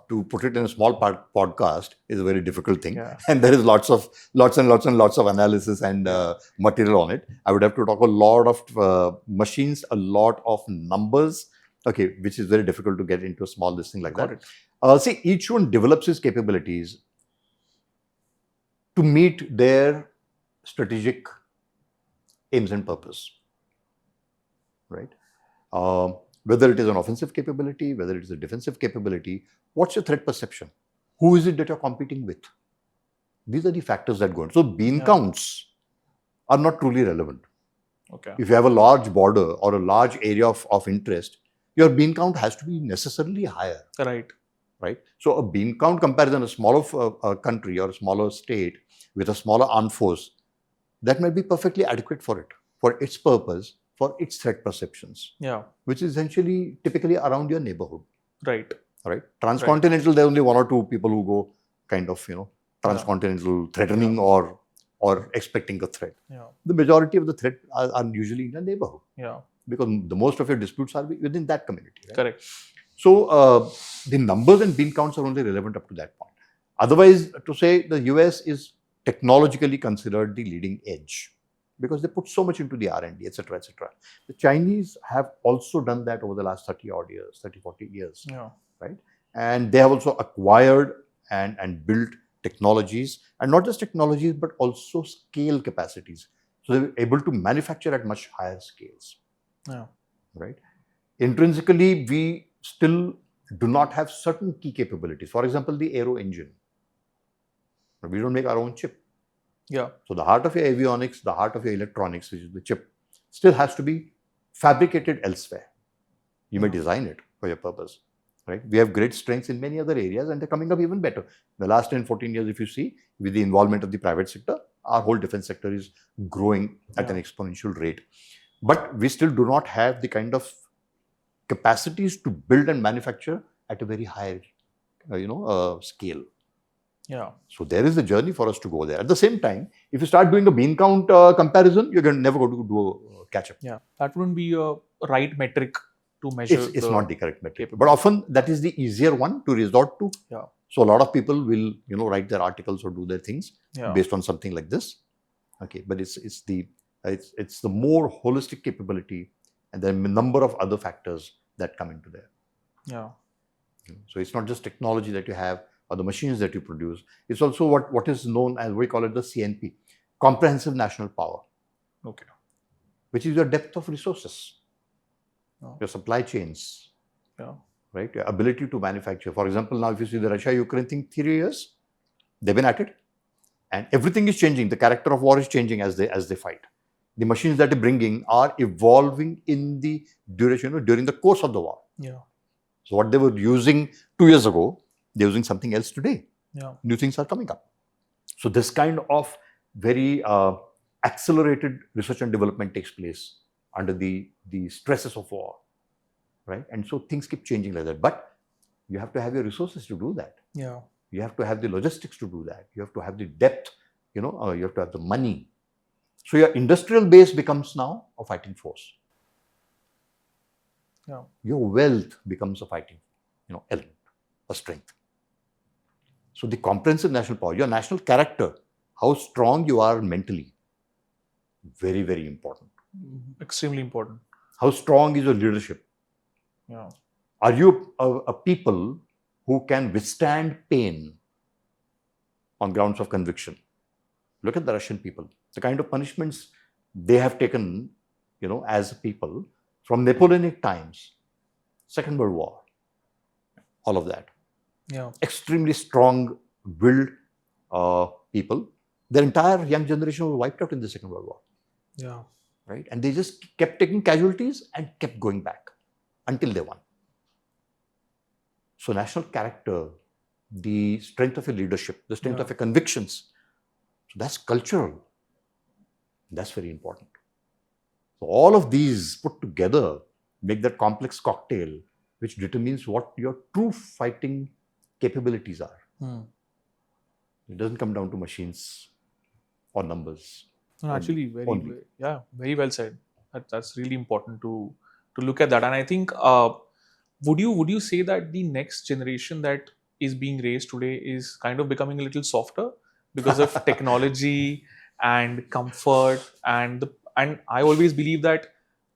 To put it in a small podcast is a very difficult thing, Yeah. and there is lots of analysis and material on it. I would have to talk a lot of machines, a lot of numbers. Okay, which is very difficult to get into a small listing like Got that. See, each one develops his capabilities to meet their strategic aims and purpose, right? Whether it is an offensive capability, whether it is a defensive capability, what's your threat perception? Who is it that you're competing with? These are the factors that go in. So bean counts are not truly relevant. Okay. If you have a large border or a large area of interest, your bean count has to be necessarily higher. Right? So a bean count comparison, a smaller country or a smaller state with a smaller armed force, that might be perfectly adequate for it, for its purpose, for its threat perceptions. Yeah. Which is essentially typically around your neighborhood. Right. Transcontinental, there are only one or two people who go kind of, transcontinental threatening or expecting a threat. Yeah. The majority of the threat are usually in the neighborhood. Yeah. Because the most of your disputes are within that community. Right? Correct. So the numbers and bean counts are only relevant up to that point. Otherwise, to say the US is technologically considered the leading edge because they put so much into the R&D, etc., etc. The Chinese have also done that over the last 30, 40 years. Yeah. Right? And they have also acquired and built technologies, and not just technologies, but also scale capacities. So they're able to manufacture at much higher scales. Yeah. Right? Intrinsically, we still do not have certain key capabilities. For example, the aero engine. We don't make our own chip. Yeah. So the heart of your avionics, the heart of your electronics, which is the chip, still has to be fabricated elsewhere. You may design it for your purpose, right? We have great strengths in many other areas, and they're coming up even better. The last 10, 14 years, if you see, with the involvement of the private sector, our whole defense sector is growing at an exponential rate. But we still do not have the kind of capacities to build and manufacture at a very high, scale. Yeah. So there is a journey for us to go there. At the same time, if you start doing a bean count comparison, you're never going to do a catch up. Yeah. That wouldn't be a right metric to measure. It's not the correct metric. But often that is the easier one to resort to. Yeah. So a lot of people will, write their articles or do their things Yeah. based on something like this. Okay, but it's the more holistic capability, and there are a number of other factors that come into there. Yeah. So it's not just technology that you have or the machines that you produce. It's also what is known as, we call it the CNP, comprehensive national power. Okay. Which is your depth of resources, Oh. your supply chains, Yeah. right? Your ability to manufacture. For example, now if you see the Russia-Ukraine thing, 3 years, they've been at it, and everything is changing. The character of war is changing as they fight. The machines that they're bringing are evolving in the duration, during the course of the war. Yeah. So what they were using 2 years ago, they're using something else today. Yeah. New things are coming up. So this kind of very accelerated research and development takes place under the stresses of war, right? And so things keep changing like that. But you have to have your resources to do that. Yeah. You have to have the logistics to do that. You have to have the depth, you have to have the money. So your industrial base becomes now a fighting force. Yeah. Your wealth becomes a fighting, element, a strength. So the comprehensive national power, your national character, how strong you are mentally, very, very important. Extremely important. How strong is your leadership? Yeah. Are you a people who can withstand pain on grounds of conviction? Look at the Russian people. The kind of punishments they have taken, as a people from Napoleonic times, Second World War, all of that. Yeah. Extremely strong-willed people. Their entire young generation was wiped out in the Second World War. Yeah. Right? And they just kept taking casualties and kept going back until they won. So national character, the strength of your leadership, the strength of your convictions, so that's cultural. That's very important. So all of these put together make that complex cocktail which determines what your true fighting capabilities are. It doesn't come down to machines or numbers. No, actually, very only. very well said. That's really important to look at that. And I think, would you say that the next generation that is being raised today is kind of becoming a little softer because of technology and comfort, and I always believe that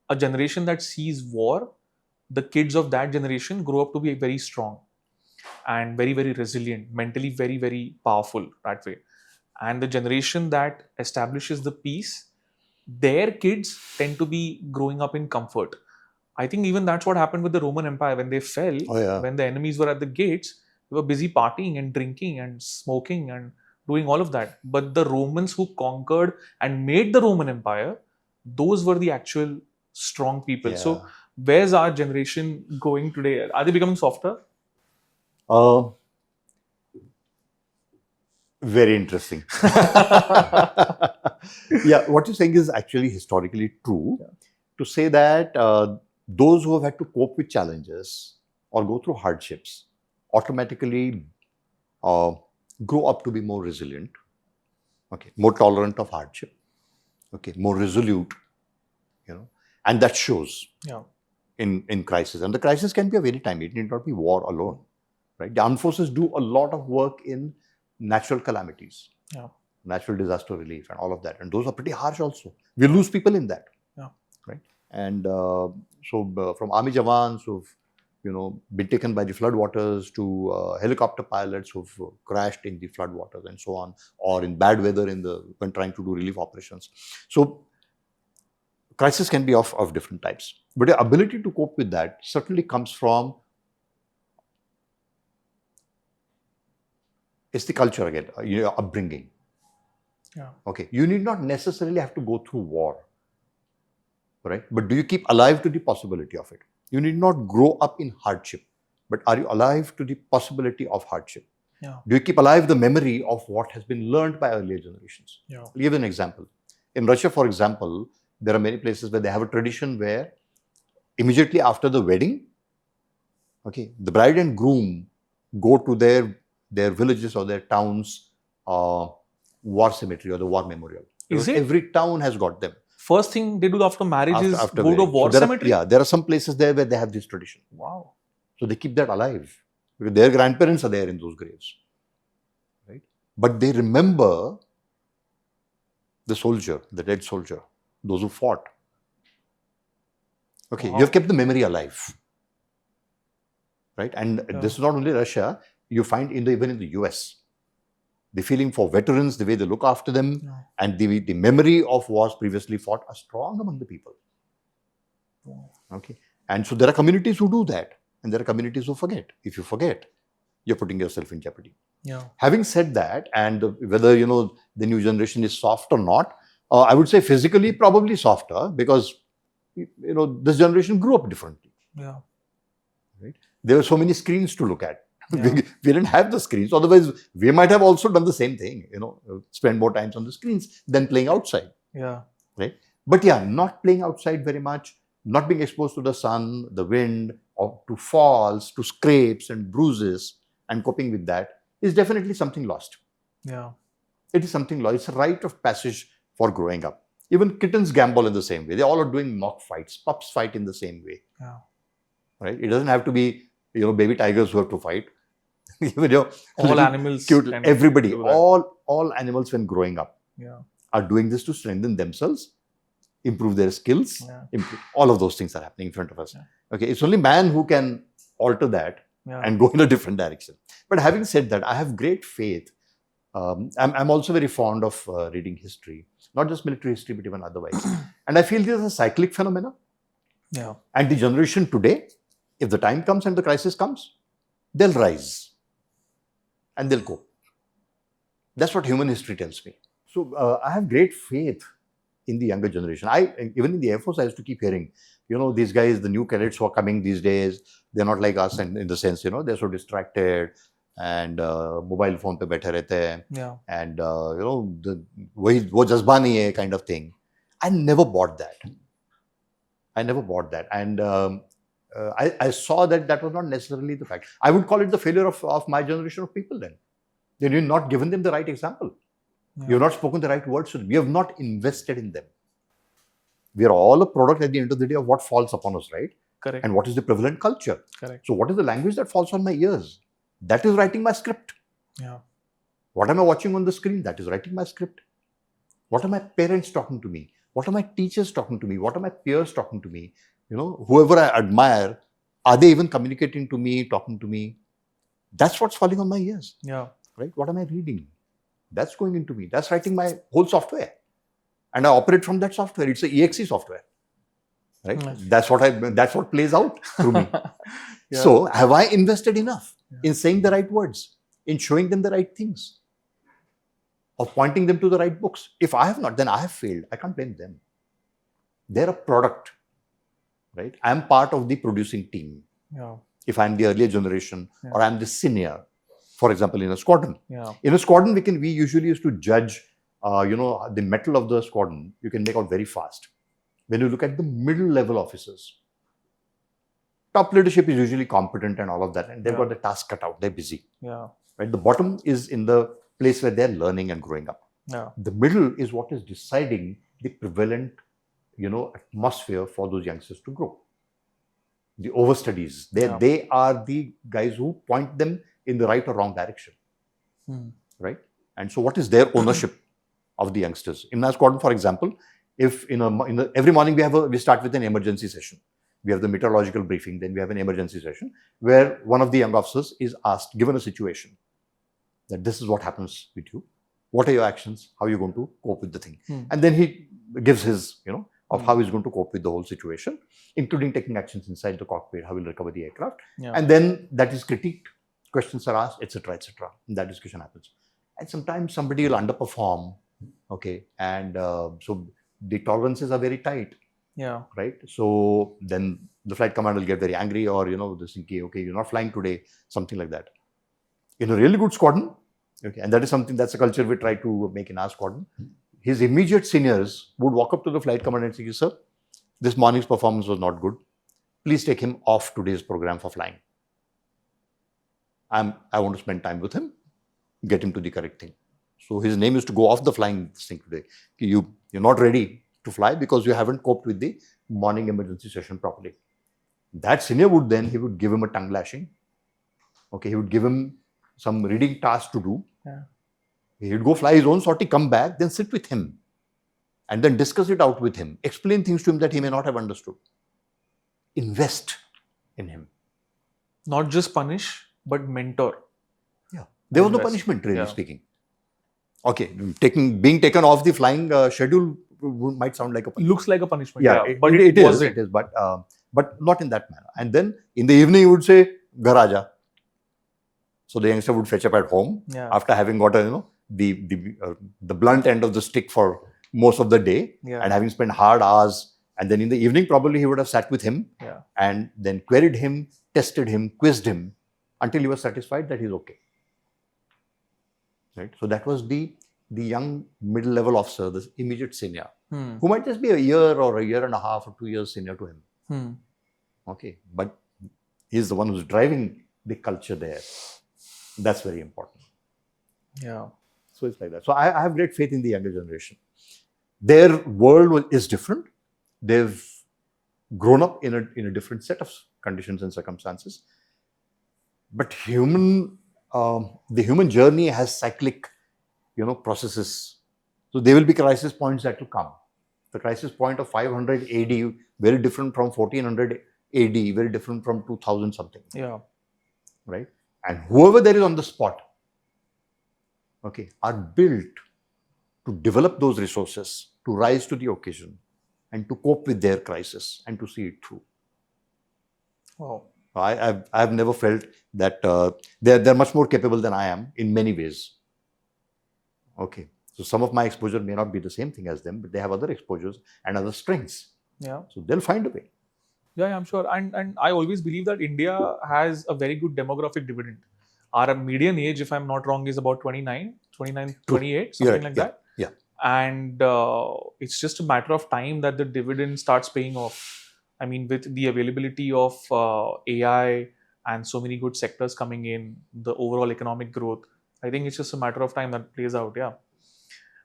a generation that sees war, the kids of that generation grow up to be very strong and very, very resilient, mentally very, very powerful that way. And the generation that establishes the peace, their kids tend to be growing up in comfort. I think even that's what happened with the Roman Empire when they fell. When the enemies were at the gates, they were busy partying and drinking and smoking and doing all of that. But the Romans who conquered and made the Roman Empire, those were the actual strong people. Yeah. So where's our generation going today? Are they becoming softer? Very interesting. Yeah, what you're saying is actually historically true. To say that those who have had to cope with challenges or go through hardships automatically grow up to be more resilient, more tolerant of hardship, more resolute, and that shows in crisis. And the crisis can be of any time. It need not be war alone, right? The armed forces do a lot of work in natural calamities, natural disaster relief and all of that. And those are pretty harsh also. We lose people in that, right? And so from army jawans who've, been taken by the floodwaters to helicopter pilots who've crashed in the floodwaters and so on, or in bad weather when trying to do relief operations. So crisis can be of different types. But the ability to cope with that certainly comes from It's the culture again, your upbringing. Yeah. Okay, you need not necessarily have to go through war, right? But do you keep alive to the possibility of it? You need not grow up in hardship, but are you alive to the possibility of hardship? Yeah. Do you keep alive the memory of what has been learned by earlier generations? Yeah. I'll give an example. In Russia, for example, there are many places where they have a tradition where immediately after the wedding, okay, the bride and groom go to their villages or their towns war cemetery or the war memorial. Is it? Every town has got them. First thing they do after marriage is After go to a wedding. war So cemetery? there are some places there where they have this tradition. Wow. So they keep that alive. Because their grandparents are there in those graves. Right? But they remember the soldier, the dead soldier, those who fought. Okay, Wow. you have kept the memory alive. Right? And Yeah. this is not only Russia, you find even in the US. The feeling for veterans, the way they look after them, Yeah. and the memory of wars previously fought are strong among the people. Wow. Okay. And so there are communities who do that, and there are communities who forget. If you forget, you're putting yourself in jeopardy. Yeah. Having said that, and whether the new generation is soft or not, I would say physically probably softer because this generation grew up differently. Yeah. Right? There were so many screens to look at. Yeah. We didn't have the screens. Otherwise, we might have also done the same thing. Spend more times on the screens than playing outside. Yeah. Right? But yeah, not playing outside very much, not being exposed to the sun, the wind, or to falls, to scrapes and bruises, and coping with that is definitely something lost. Yeah. It is something lost. It's a rite of passage for growing up. Even kittens gambol in the same way. They all are doing mock fights. Pups fight in the same way. Yeah. Right? It doesn't have to be baby tigers who have to fight. Even All animals. cute, kind of everybody, do that. all animals when growing up Yeah. are doing this to strengthen themselves, improve their skills, Yeah. improve, all of those things are happening in front of us. Yeah. Okay, it's only man who can alter that Yeah. and go in a different direction. But having said that, I have great faith. I'm also very fond of reading history, not just military history, but even otherwise. And I feel this is a cyclic phenomena. Yeah. And the generation today, if the time comes and the crisis comes, they'll rise and they'll cope. That's what human history tells me. So I have great faith in the younger generation. Even in the Airforce, I used to keep hearing, these guys, the new cadets who are coming these days, they're not like us in the sense, they're so distracted and mobile phone pe baithe rehte hain, Yeah. and wo jazba nahi hai kind of thing. I never bought that. And I saw that was not necessarily the fact. I would call it the failure of my generation of people then. Then you've not given them the right example. Yeah. You've not spoken the right words to them. You have not invested in them. We are all a product at the end of the day of what falls upon us, right? Correct. And what is the prevalent culture. Correct. So what is the language that falls on my ears? That is writing my script. Yeah. What am I watching on the screen? That is writing my script. What are my parents talking to me? What are my teachers talking to me? What are my peers talking to me? Whoever I admire, are they even communicating to me, talking to me? That's what's falling on my ears. Yeah. Right? What am I reading? That's going into me. That's writing my whole software. And I operate from that software. It's a EXE software. Right? Nice. That's what plays out through me. Yeah. So have I invested enough in saying the right words, in showing them the right things, of pointing them to the right books? If I have not, then I have failed. I can't blame them. They're a product. Right? I'm part of the producing team. Yeah. If I'm the earlier generation or I'm the senior, for example, in a squadron. Yeah. In a squadron, we usually used to judge, the mettle of the squadron. You can make out very fast. When you look at the middle level officers, top leadership is usually competent and all of that, and they've got the task cut out. They're busy. Yeah. Right? The bottom is in the place where they're learning and growing up. Yeah. The middle is what is deciding the prevalent, atmosphere for those youngsters to grow. The overstudies, they are the guys who point them in the right or wrong direction. Right? And so what is their ownership of the youngsters? In our squadron, for example, if every morning we start with an emergency session. We have the meteorological briefing, then we have an emergency session where one of the young officers is asked, given a situation, that this is what happens with you. What are your actions? How are you going to cope with the thing? And then he gives his, of how he's going to cope with the whole situation, including taking actions inside the cockpit, how he'll recover the aircraft. Yeah. And then that is critiqued questions are asked, etc., etc. That discussion happens. And sometimes somebody will underperform, okay, and so the tolerances are very tight, Yeah. right? So then the flight commander will get very angry, or this thinking, okay, you're not flying today, something like that. In a really good squadron, okay, and that's a culture we try to make in our squadron. His immediate seniors would walk up to the flight commander and say, sir, this morning's performance was not good. Please take him off today's program for flying. I want to spend time with him, get him to the correct thing. So his name is to go off the flying thing today. You're not ready to fly because you haven't coped with the morning emergency session properly. That senior would give him a tongue lashing. Okay, he would give him some reading task to do. Yeah. He would go fly his own sortie, come back, then sit with him and then discuss it out with him. Explain things to him that he may not have understood. Invest in him. Not just punish, but mentor. Yeah. There was no Invest. punishment, really Yeah. speaking. Okay, being taken off the flying schedule might sound like a punishment. Looks like a punishment. Yeah, but it wasn't. It is, but not in that manner. And then in the evening, he would say, "Ghar aaja." So the youngster would fetch up at home Yeah. after having got the blunt end of the stick for most of the day, Yeah. and having spent hard hours. And then in the evening, probably he would have sat with him, Yeah. and then queried him, tested him, quizzed him until he was satisfied that he's okay. Right. So that was the young middle level officer, the immediate senior, who might just be a year or a year and a half or 2 years senior to him. Okay, but he's the one who's driving the culture there. That's very important. Yeah. So it's like that. So I have great faith in the younger generation. Their world is different. They've grown up in a different set of conditions and circumstances. But the human journey has cyclic, processes. So there will be crisis points that will come. The crisis point of 500 AD, very different from 1400 AD, very different from 2000 something. Yeah. Right? And whoever there is on the spot, okay, are built to develop those resources, to rise to the occasion, and to cope with their crisis and to see it through. Wow. I've never felt that they're much more capable than I am in many ways. Okay, so some of my exposure may not be the same thing as them, but they have other exposures and other strengths. Yeah. So they'll find a way. Yeah, I'm sure. And I always believe that India has a very good demographic dividend. Our median age, if I'm not wrong, is about 29, 28, something like that. Yeah. And it's just a matter of time that the dividend starts paying off. I mean, with the availability of AI and so many good sectors coming in, the overall economic growth, I think it's just a matter of time that plays out. Yeah.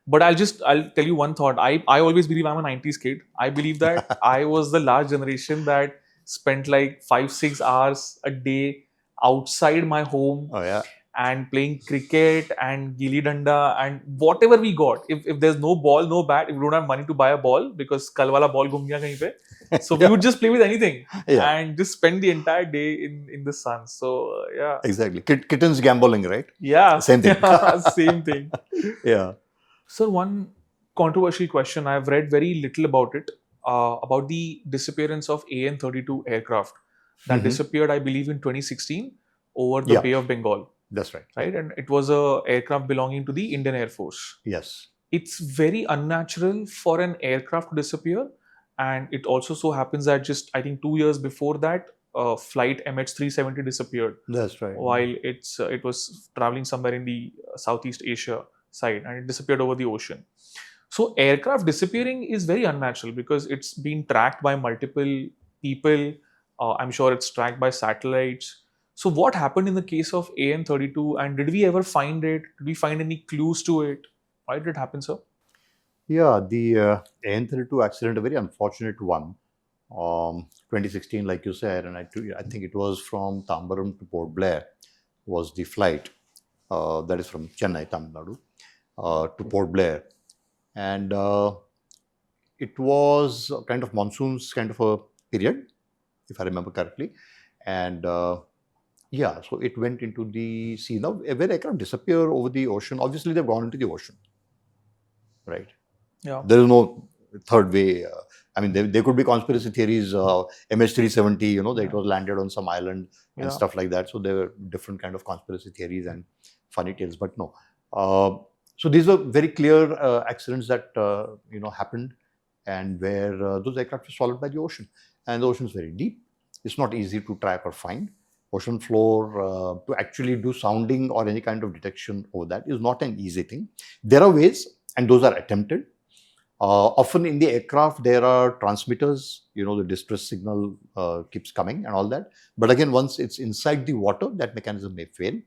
But I'll tell you one thought. I always believe I'm a 90s kid. I believe that I was the last generation that spent like 5-6 hours a day outside my home. Oh, yeah. And playing cricket and gilli danda and whatever we got. If there's no ball, no bat, if we don't have money to buy a ball because kal wala ball ghum gaya kahin pe, so we would just play with anything and just spend the entire day in the sun. So yeah, exactly. Kittens gambling, right? Yeah, same thing. Same thing. Yeah. Sir, one controversial question. I've read very little about it, about the disappearance of AN-32 aircraft that disappeared, I believe, in 2016 over the Bay of Bengal. That's right. Right, and it was a aircraft belonging to the Indian Air Force. Yes. It's very unnatural for an aircraft to disappear, and it also so happens that just I think 2 years before that, flight MH370 disappeared. That's right. While it was traveling somewhere in the Southeast Asia side, and it disappeared over the ocean. So aircraft disappearing is very unnatural because it's been tracked by multiple people. I'm sure it's tracked by satellites. So what happened in the case of AN-32, and did we ever find it? Did we find any clues to it? Why did it happen, sir? Yeah, the AN-32 accident, a very unfortunate one. 2016, like you said, and I think it was from Tambaram to Port Blair was the flight. That is from Chennai, Tamil Nadu, to Port Blair. And it was a kind of monsoons kind of a period, if I remember correctly. And yeah, so it went into the sea. Now, when aircraft disappear over the ocean, obviously they've gone into the ocean, right? Yeah. There is no third way. I mean, there could be conspiracy theories, MH370, that it Yeah. was landed on some island and Yeah. stuff like that. So there were different kind of conspiracy theories and funny tales, but no. So these are very clear accidents that, happened, and where those aircraft were swallowed by the ocean. And the ocean is very deep. It's not easy to track or find. Ocean floor, to actually do sounding or any kind of detection over that is not an easy thing. There are ways, and those are attempted. Often in the aircraft, there are transmitters, the distress signal keeps coming and all that. But again, once it's inside the water, that mechanism may fail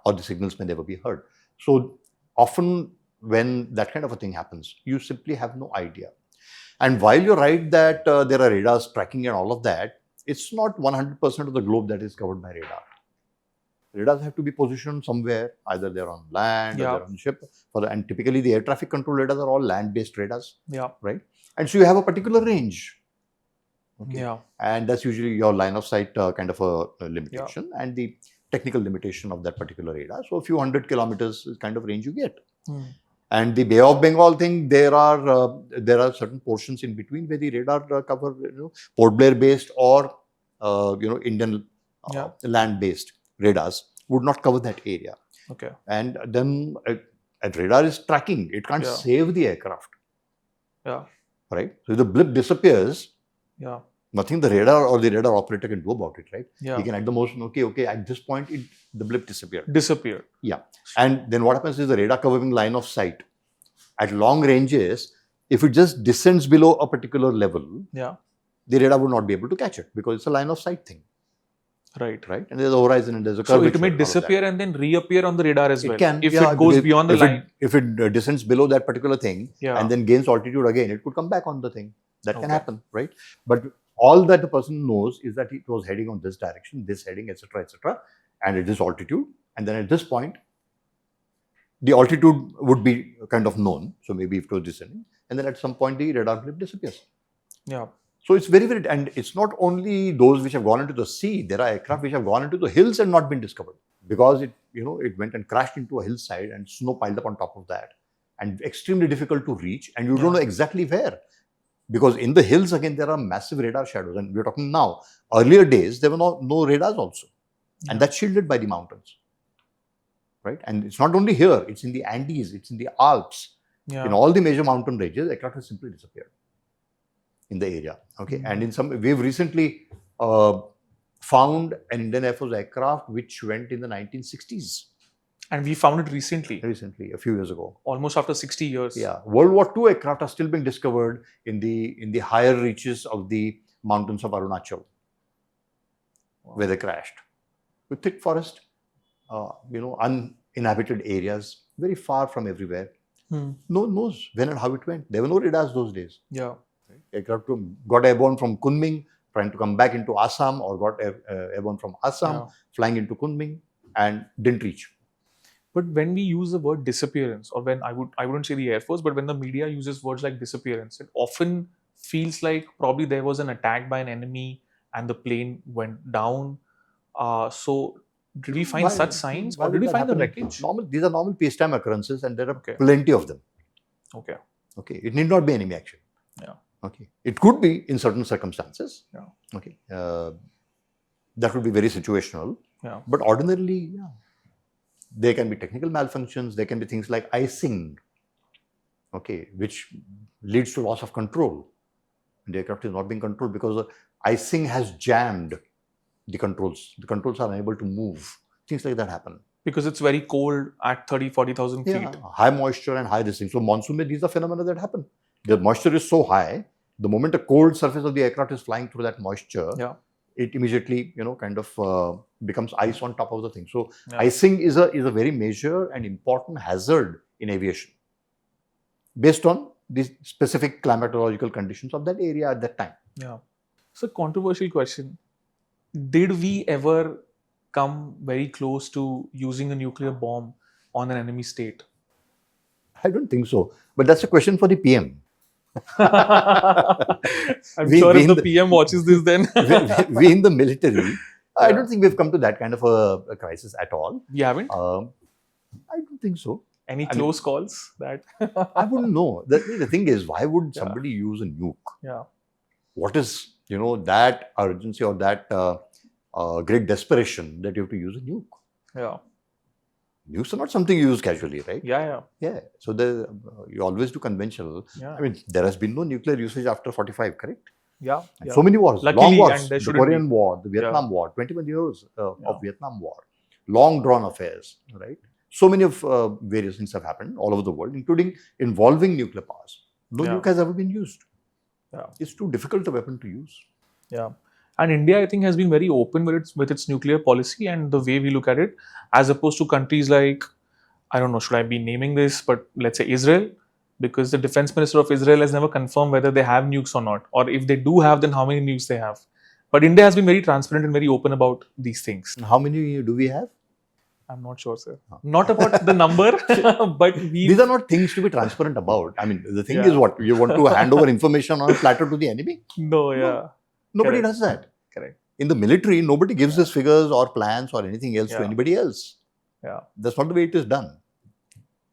or the signals may never be heard. So often when that kind of a thing happens, you simply have no idea. And while you're right that there are radars tracking and all of that, it's not 100% of the globe that is covered by radar. Radars have to be positioned somewhere, either they're on land or they're on ship. And typically the air traffic control radars are all land-based radars. Yeah. Right? And so you have a particular range. Okay. Yeah. And that's usually your line of sight kind of a limitation and the technical limitation of that particular radar. So a few 100 kilometers is kind of range you get. And the Bay of Bengal thing, there are certain portions in between where the radar cover, Port Blair based or Indian land based radars would not cover that area. Okay. And then a radar is tracking; it can't save the aircraft. Yeah. Right. So if the blip disappears, nothing the radar or the radar operator can do about it. Right. Yeah. He can at the most, okay. At this point, the blip disappeared. Yeah. And then what happens is the radar covering line of sight at long ranges, if it just descends below a particular level, the radar would not be able to catch it because it's a line of sight thing. Right. And there's a horizon and there's a curve. So it may disappear and then reappear on the radar as well. It can. If it goes beyond the line. If it descends below that particular thing and then gains altitude again, it could come back on the thing. That can happen, right? But all that the person knows is that it was heading on this direction, this heading, etc., and at this altitude. And then at this point, the altitude would be kind of known. So maybe if it was descending. And then at some point, the radar blip disappears. Yeah. So it's very, very, and it's not only those which have gone into the sea. There are aircraft which have gone into the hills and not been discovered because it went and crashed into a hillside and snow piled up on top of that and extremely difficult to reach. And you don't know exactly where, because in the hills, again, there are massive radar shadows. And we're talking now, earlier days, there were no radars also. And that's shielded by the mountains, right? And it's not only here, it's in the Andes, it's in the Alps. In all the major mountain ranges, aircraft has simply disappeared in the area. Okay, and we've recently found an Indian Air Force aircraft which went in the 1960s. And we found it recently. Recently, a few years ago. Almost after 60 years. Yeah, World War II aircraft are still being discovered in the higher reaches of the mountains of Arunachal, where they crashed. With thick forest, uninhabited areas, very far from everywhere. No one knows when and how it went. There were no radars those days. Yeah. Aircraft got airborne from Kunming, trying to come back into Assam, or got airborne from Assam, flying into Kunming, and didn't reach. But when we use the word disappearance, or when I wouldn't say the Air Force, but when the media uses words like disappearance, it often feels like probably there was an attack by an enemy and the plane went down. So did we find such signs, or did we find the wreckage? These are normal peacetime occurrences, and there are plenty of them. Okay. It need not be enemy action. Yeah. Okay. It could be in certain circumstances. Yeah. Okay. That would be very situational. Yeah. But ordinarily, there can be technical malfunctions. There can be things like icing, which leads to loss of control. The aircraft is not being controlled because the icing has jammed the controls. The controls are unable to move. Things like that happen. Because it's very cold at 30,000-40,000 feet. High moisture and high this thing. So monsoon, these are phenomena that happen. The moisture is so high, the moment a cold surface of the aircraft is flying through that moisture, it immediately, becomes ice on top of the thing. So icing is a very major and important hazard in aviation, based on the specific climatological conditions of that area at that time. Yeah. So, controversial question. Did we ever come very close to using a nuclear bomb on an enemy state? I don't think so. But that's a question for the PM. I'm sure if the PM watches this, then we in the military, I don't think we've come to that kind of a crisis at all. We haven't? I don't think so. Any calls that? I wouldn't know. The thing is, why would somebody use a nuke? Yeah. what is, that urgency or that great desperation that you have to use a nuke? Yeah. Nukes are not something you use casually, right? Yeah. Yeah. So you always do conventional. Yeah. I mean, there has been no nuclear usage after 45, correct? Yeah. And so many wars, long Luckily, wars, and there the shouldn't Korean be. War, the Vietnam War, 21 years Yeah. of Vietnam War, long drawn affairs, right? So many of various things have happened all over the world, including involving nuclear powers. No Yeah. nuke has ever been used. Yeah. It's too difficult a weapon to use. Yeah. And India, I think, has been very open with its nuclear policy and the way we look at it, as opposed to countries like, I don't know, should I be naming this, but let's say Israel, because the defense minister of Israel has never confirmed whether they have nukes or not, or if they do have, then how many nukes they have. But India has been very transparent and very open about these things. How many do we have? I'm not sure, sir. Not about the number, but these are not things to be transparent about. I mean, the thing Yeah. is what? You want to hand over information on a platter to the enemy? No, yeah. Nobody Correct. does that. Correct. In the military, nobody gives us figures or plans or anything else to Yeah. anybody else. Yeah. That's not the way it is done.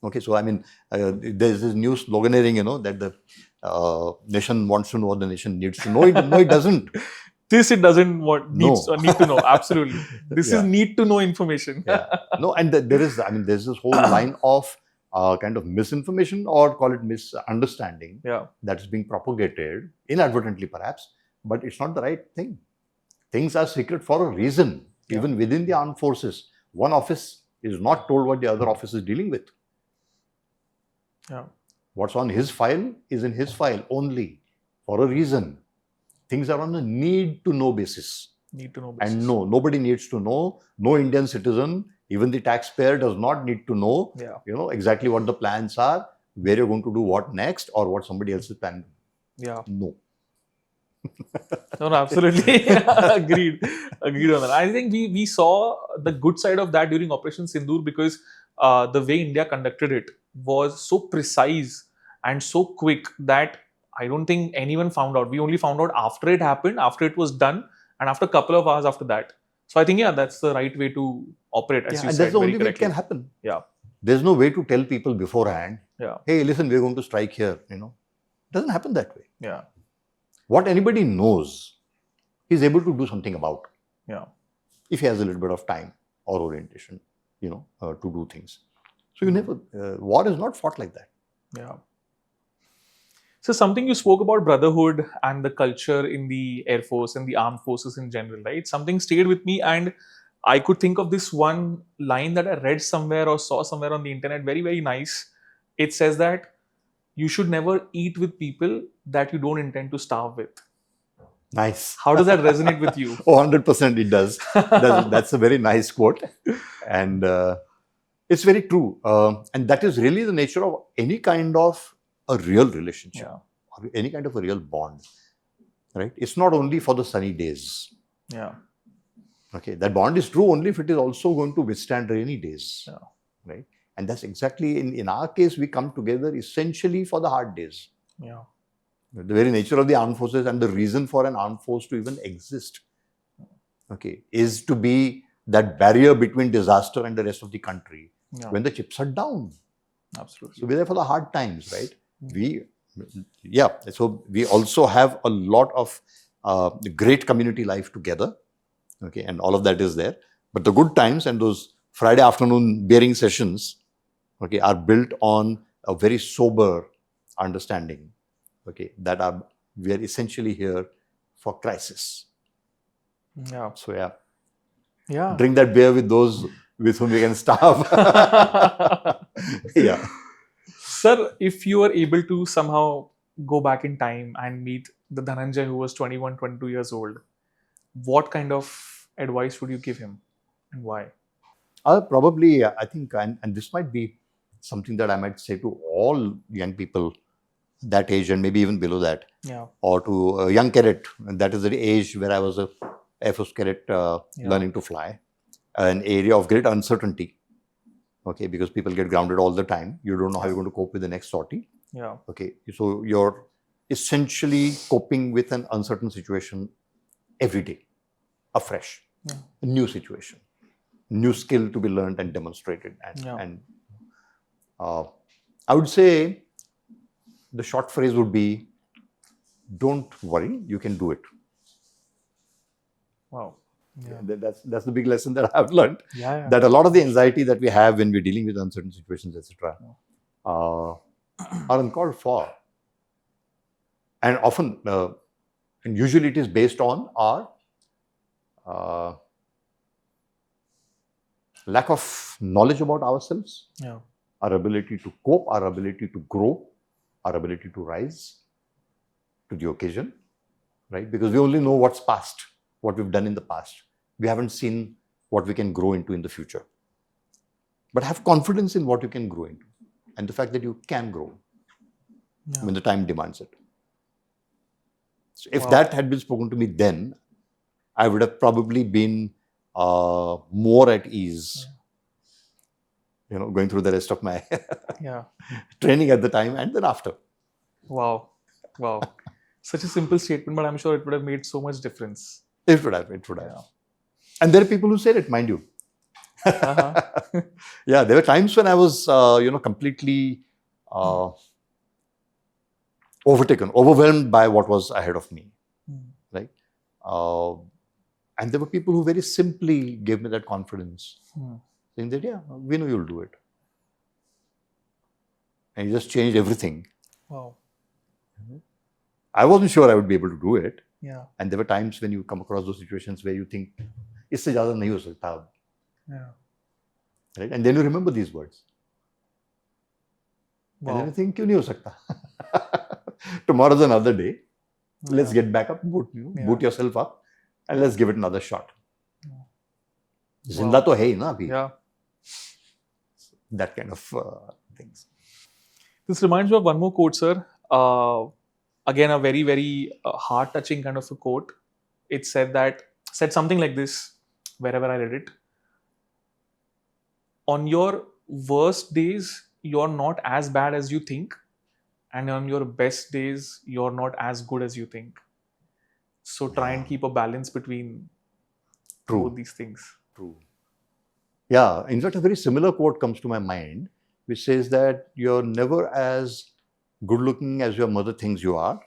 Okay, so I mean, there's this new sloganeering, that the nation wants to know what the nation needs to know. No, it doesn't. This it doesn't want No. need to know. Absolutely. This Yeah. is need to know information. Yeah. No, and there's this whole line of kind of misinformation, or call it misunderstanding, Yeah. that's being propagated inadvertently perhaps, but it's not the right thing. Things are secret for a reason. Yeah. Even within the armed forces, one office is not told what the other office is dealing with. Yeah. What's on his file is in his file only, for a reason. Things are on a need to know basis. Need to know. And basis. no, nobody needs to know. No Indian citizen, even the taxpayer, does not need to know, Yeah. Exactly what the plans are, where you're going to do what next, or what somebody else is planning. Yeah. No. No, absolutely. Agreed on that. I think we saw the good side of that during Operation Sindoor, because the way India conducted it was so precise and so quick that I don't think anyone found out. We only found out after it happened, after it was done, and after a couple of hours after that. So I think, that's the right way to operate, as you And said. that's the very only way it correctly. can happen. Yeah. There's no way to tell people beforehand, Yeah. hey, listen, we're going to strike here. It doesn't happen that way. Yeah. What anybody knows, he's able to do something about, Yeah. if he has a little bit of time or orientation, to do things. So you never, war is not fought like that. Yeah. So something you spoke about brotherhood and the culture in the Air Force and the armed forces in general, right? Something stayed with me, and I could think of this one line that I read somewhere or saw somewhere on the internet. Very, very nice. It says that you should never eat with people that you don't intend to starve with. Nice. How does that resonate with you? Oh, 100% it does. That's a very nice quote. And it's very true. And that is really the nature of any kind of a real relationship, or any kind of a real bond, right? It's not only for the sunny days. Yeah. Okay, that bond is true only if it is also going to withstand rainy days, right? And that's exactly, in our case, we come together essentially for the hard days. Yeah. The very nature of the armed forces and the reason for an armed force to even exist, okay, is to be that barrier between disaster and the rest of the country when the chips are down. Absolutely. So we're there for the hard times, right? So we also have a lot of great community life together, okay, and all of that is there. But the good times and those Friday afternoon bearing sessions, okay, are built on a very sober understanding, okay, that we are essentially here for crisis. Yeah. So Yeah. drink that beer with those with whom we can starve. Yeah. Sir, if you were able to somehow go back in time and meet the Dhananjay who was 21, 22 years old, what kind of advice would you give him and why? Probably, I think, and this might be something that I might say to all young people that age and maybe even below that, or to a young cadet. And that is the age where I was a Air Force cadet learning to fly, an area of great uncertainty. Okay, because people get grounded all the time. You don't know how you're going to cope with the next sortie. Yeah. Okay, so you're essentially coping with an uncertain situation every day, afresh, a new situation, new skill to be learned and demonstrated. And I would say the short phrase would be, don't worry, you can do it. Wow. Yeah. That's the big lesson that I've learned. Yeah. That a lot of the anxiety that we have when we're dealing with uncertain situations, etc., are uncalled for, and often, and usually, it is based on our lack of knowledge about ourselves, Yeah. our ability to cope, our ability to grow, our ability to rise to the occasion, right? Because we only know what's past, what we've done in the past. We haven't seen what we can grow into in the future. But have confidence in what you can grow into and the fact that you can grow when the time demands it. So if that had been spoken to me then, I would have probably been more at ease, going through the rest of my training at the time and then after. Wow. Such a simple statement, but I'm sure it would have made so much difference. It would have. Yeah. And there are people who said it, mind you. Yeah, there were times when I was, completely overtaken, overwhelmed by what was ahead of me, right? And there were people who very simply gave me that confidence, saying that, yeah, we know you'll do it. And you just changed everything. Wow. I wasn't sure I would be able to do it. Yeah. And there were times when you come across those situations where you think, isse zyada nahi ho sakta. Yeah. Right? And then you remember these words. Wow. And then you think, kyun nahi ho sakta? Tomorrow's another day. Let's get back up, boot yourself up, and let's give it another shot. Zinda to hai na abhi. Yeah. That kind of things. This reminds me of one more quote, sir. Again, a very, very heart-touching kind of a quote. It said something like this, wherever I read it. On your worst days, you're not as bad as you think. And on your best days, you're not as good as you think. So try and keep a balance between both these things. True. Yeah, in fact, a very similar quote comes to my mind, which says that you're never as good looking as your mother thinks you are,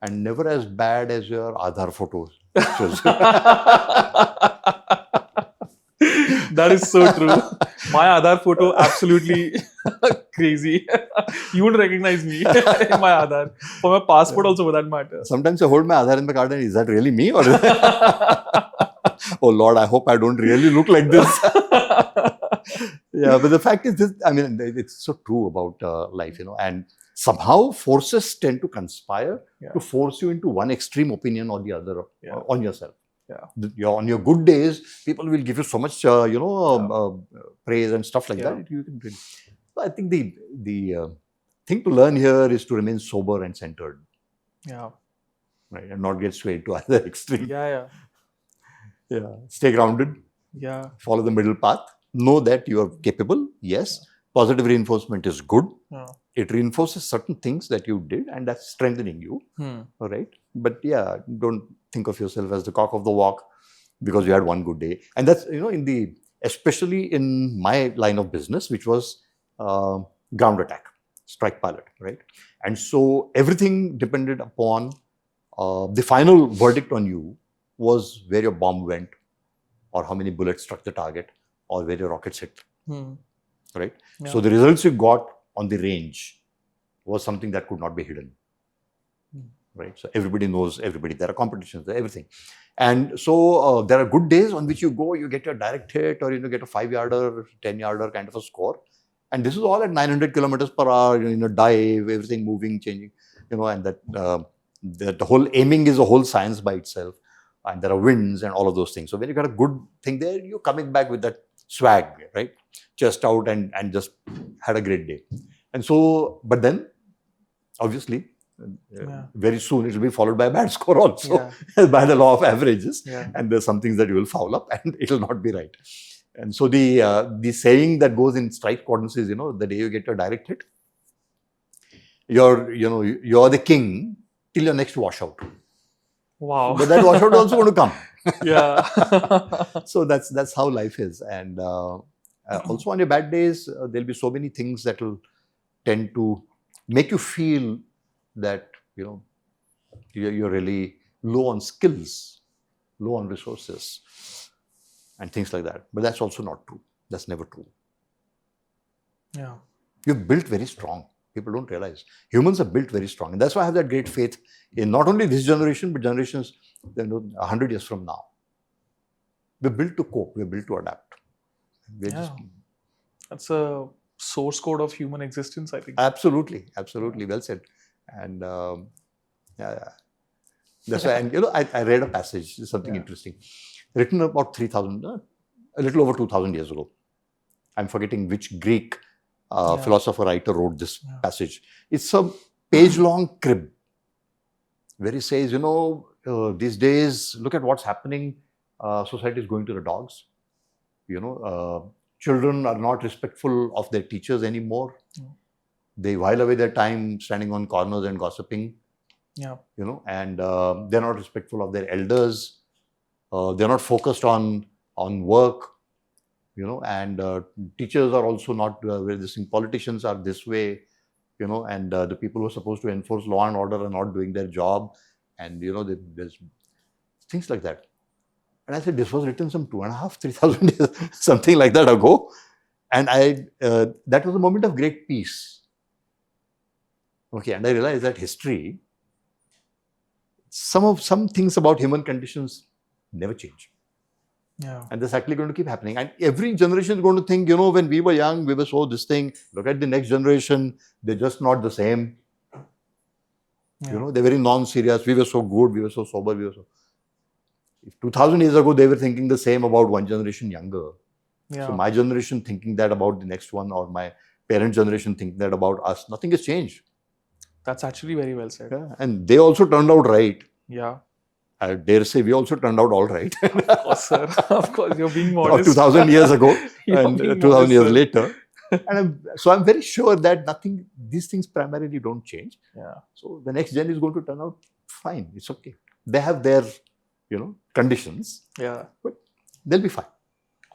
and never as bad as your Aadhaar photos. That is so true. My Aadhaar photo, absolutely crazy. You wouldn't recognize me in my Aadhaar. For my passport also, for that matter. Sometimes I hold my Aadhaar in the card and is that really me? Or oh Lord, I hope I don't really look like this. Yeah, but the fact is this, it's so true about life, and somehow forces tend to conspire to force you into one extreme opinion or the other on yourself. Yeah. On your good days, people will give you so much, praise and stuff like that. You can really. So I think the thing to learn here is to remain sober and centered. Yeah. Right, and not get swayed to either extreme. Yeah. Stay grounded. Yeah. Follow the middle path. Know that you are capable. Yes. Positive reinforcement is good. Yeah. It reinforces certain things that you did, and that's strengthening you. All right. But don't think of yourself as the cock of the walk because you had one good day. And that's, especially in my line of business, which was ground attack, strike pilot, right? And so everything depended upon the final verdict on you was where your bomb went, or how many bullets struck the target, or where your rockets hit. Right? Yeah. So the results you got on the range was something that could not be hidden. Right? So everybody knows everybody. There are competitions, there, everything. And so there are good days on which you go, you get your direct hit, or get a 5-yarder, 10-yarder kind of a score. And this is all at 900 kilometers per hour, dive, everything moving, changing, and that the whole aiming is a whole science by itself. And there are winds and all of those things. So when you got a good thing there, you're coming back with that swag, right? Chest out and just had a great day. And so, but then, obviously, very soon it will be followed by a bad score also, by the law of averages. Yeah. And there's some things that you will foul up and it will not be right. And so the saying that goes in strike accordance is, the day you get your direct hit, you're the king till your next washout. Wow. But that washout is also going to come. Yeah. So that's how life is. And also on your bad days, there'll be so many things that will tend to make you feel that, You're really low on skills, low on resources, and things like that. But that's also not true. That's never true. Yeah. You're built very strong. People don't realize. Humans are built very strong. And that's why I have that great faith in not only this generation, but generations 100 years from now. We're built to cope. We're built to adapt. We're Yeah. just That's a source code of human existence, I think. absolutely, absolutely well said. And yeah. That's why. And I read a passage, something interesting, written about 3,000, a little over 2,000 years ago. I'm forgetting which Greek philosopher writer wrote this passage. It's a page-long crib where he says, these days, look at what's happening. Society is going to the dogs. Children are not respectful of their teachers anymore. They while away their time standing on corners and gossiping. Yeah. And they're not respectful of their elders. They're not focused on work. And teachers are also not where this thing. Politicians are this way. And the people who are supposed to enforce law and order are not doing their job. And there's things like that. And I said, this was written some 2,500, 3,000 years, something like that ago. And that was a moment of great peace. Okay, and I realized that history, some things about human conditions never change. Yeah. And that's actually going to keep happening. And every generation is going to think, when we were young, we were so this thing. Look at the next generation, they're just not the same. Yeah. They're very non-serious. We were so good, we were so sober, If 2,000 years ago, they were thinking the same about one generation younger. Yeah. So my generation thinking that about the next one, or my parent generation thinking that about us, nothing has changed. That's actually very well said. Yeah? And they also turned out right. Yeah. I dare say we also turned out all right. Of course, sir. Of course, you're being modest. 2,000 years ago and being 2,000 modest, years sir. later. And I'm very sure that these things primarily don't change. Yeah. So the next gen is going to turn out fine. It's okay. They have their, conditions. Yeah. But they'll be fine.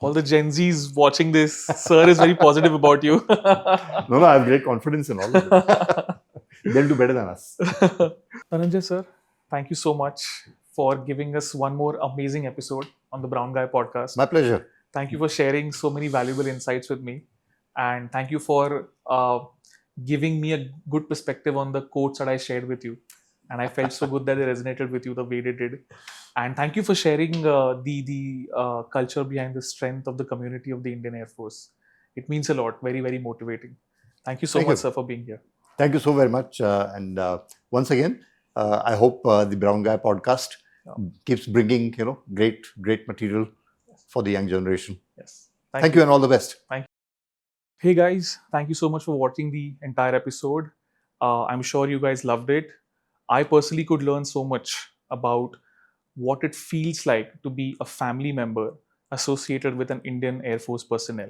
All the Gen Zs watching this, sir is very positive about you. No, I have great confidence in all of them. They'll do better than us. Dhananjay, sir, thank you so much for giving us one more amazing episode on the Brown Guy podcast. My pleasure. Thank you for sharing so many valuable insights with me. And thank you for giving me a good perspective on the quotes that I shared with you. And I felt so good that they resonated with you the way they did. And thank you for sharing the culture behind the strength of the community of the Indian Air Force. It means a lot. Very, very motivating. Thank you so much, sir, for being here. Thank you so very much. And once again, I hope the Brown Guy podcast keeps bringing, great material for the young generation. Yes. Thank you and all the best. Thank you. Hey guys, thank you so much for watching the entire episode. I'm sure you guys loved it. I personally could learn so much about what it feels like to be a family member associated with an Indian Air Force personnel.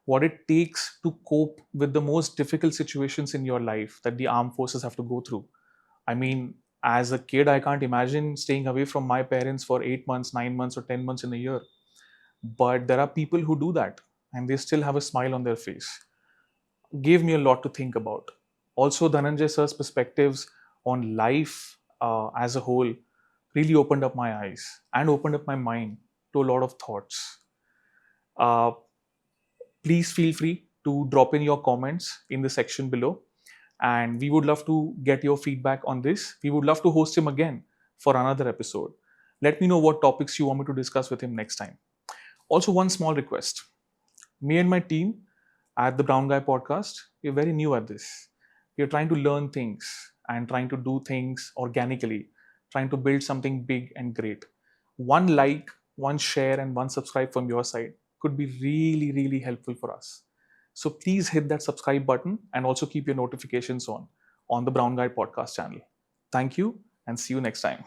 What it takes to cope with the most difficult situations in your life that the armed forces have to go through. I mean, as a kid, I can't imagine staying away from my parents for 8 months, 9 months, or 10 months in a year. But there are people who do that and they still have a smile on their face. Gave me a lot to think about. Also, Dhananjay sir's perspectives on life as a whole really opened up my eyes and opened up my mind to a lot of thoughts. Please feel free to drop in your comments in the section below. And we would love to get your feedback on this. We would love to host him again for another episode. Let me know what topics you want me to discuss with him next time. Also, one small request. Me and my team at the Brown Guy podcast, we're very new at this. We're trying to learn things and trying to do things organically, trying to build something big and great. One like, one share, and one subscribe from your side could be really, really helpful for us. So please hit that subscribe button and also keep your notifications on the Brown Guy podcast channel. Thank you and see you next time.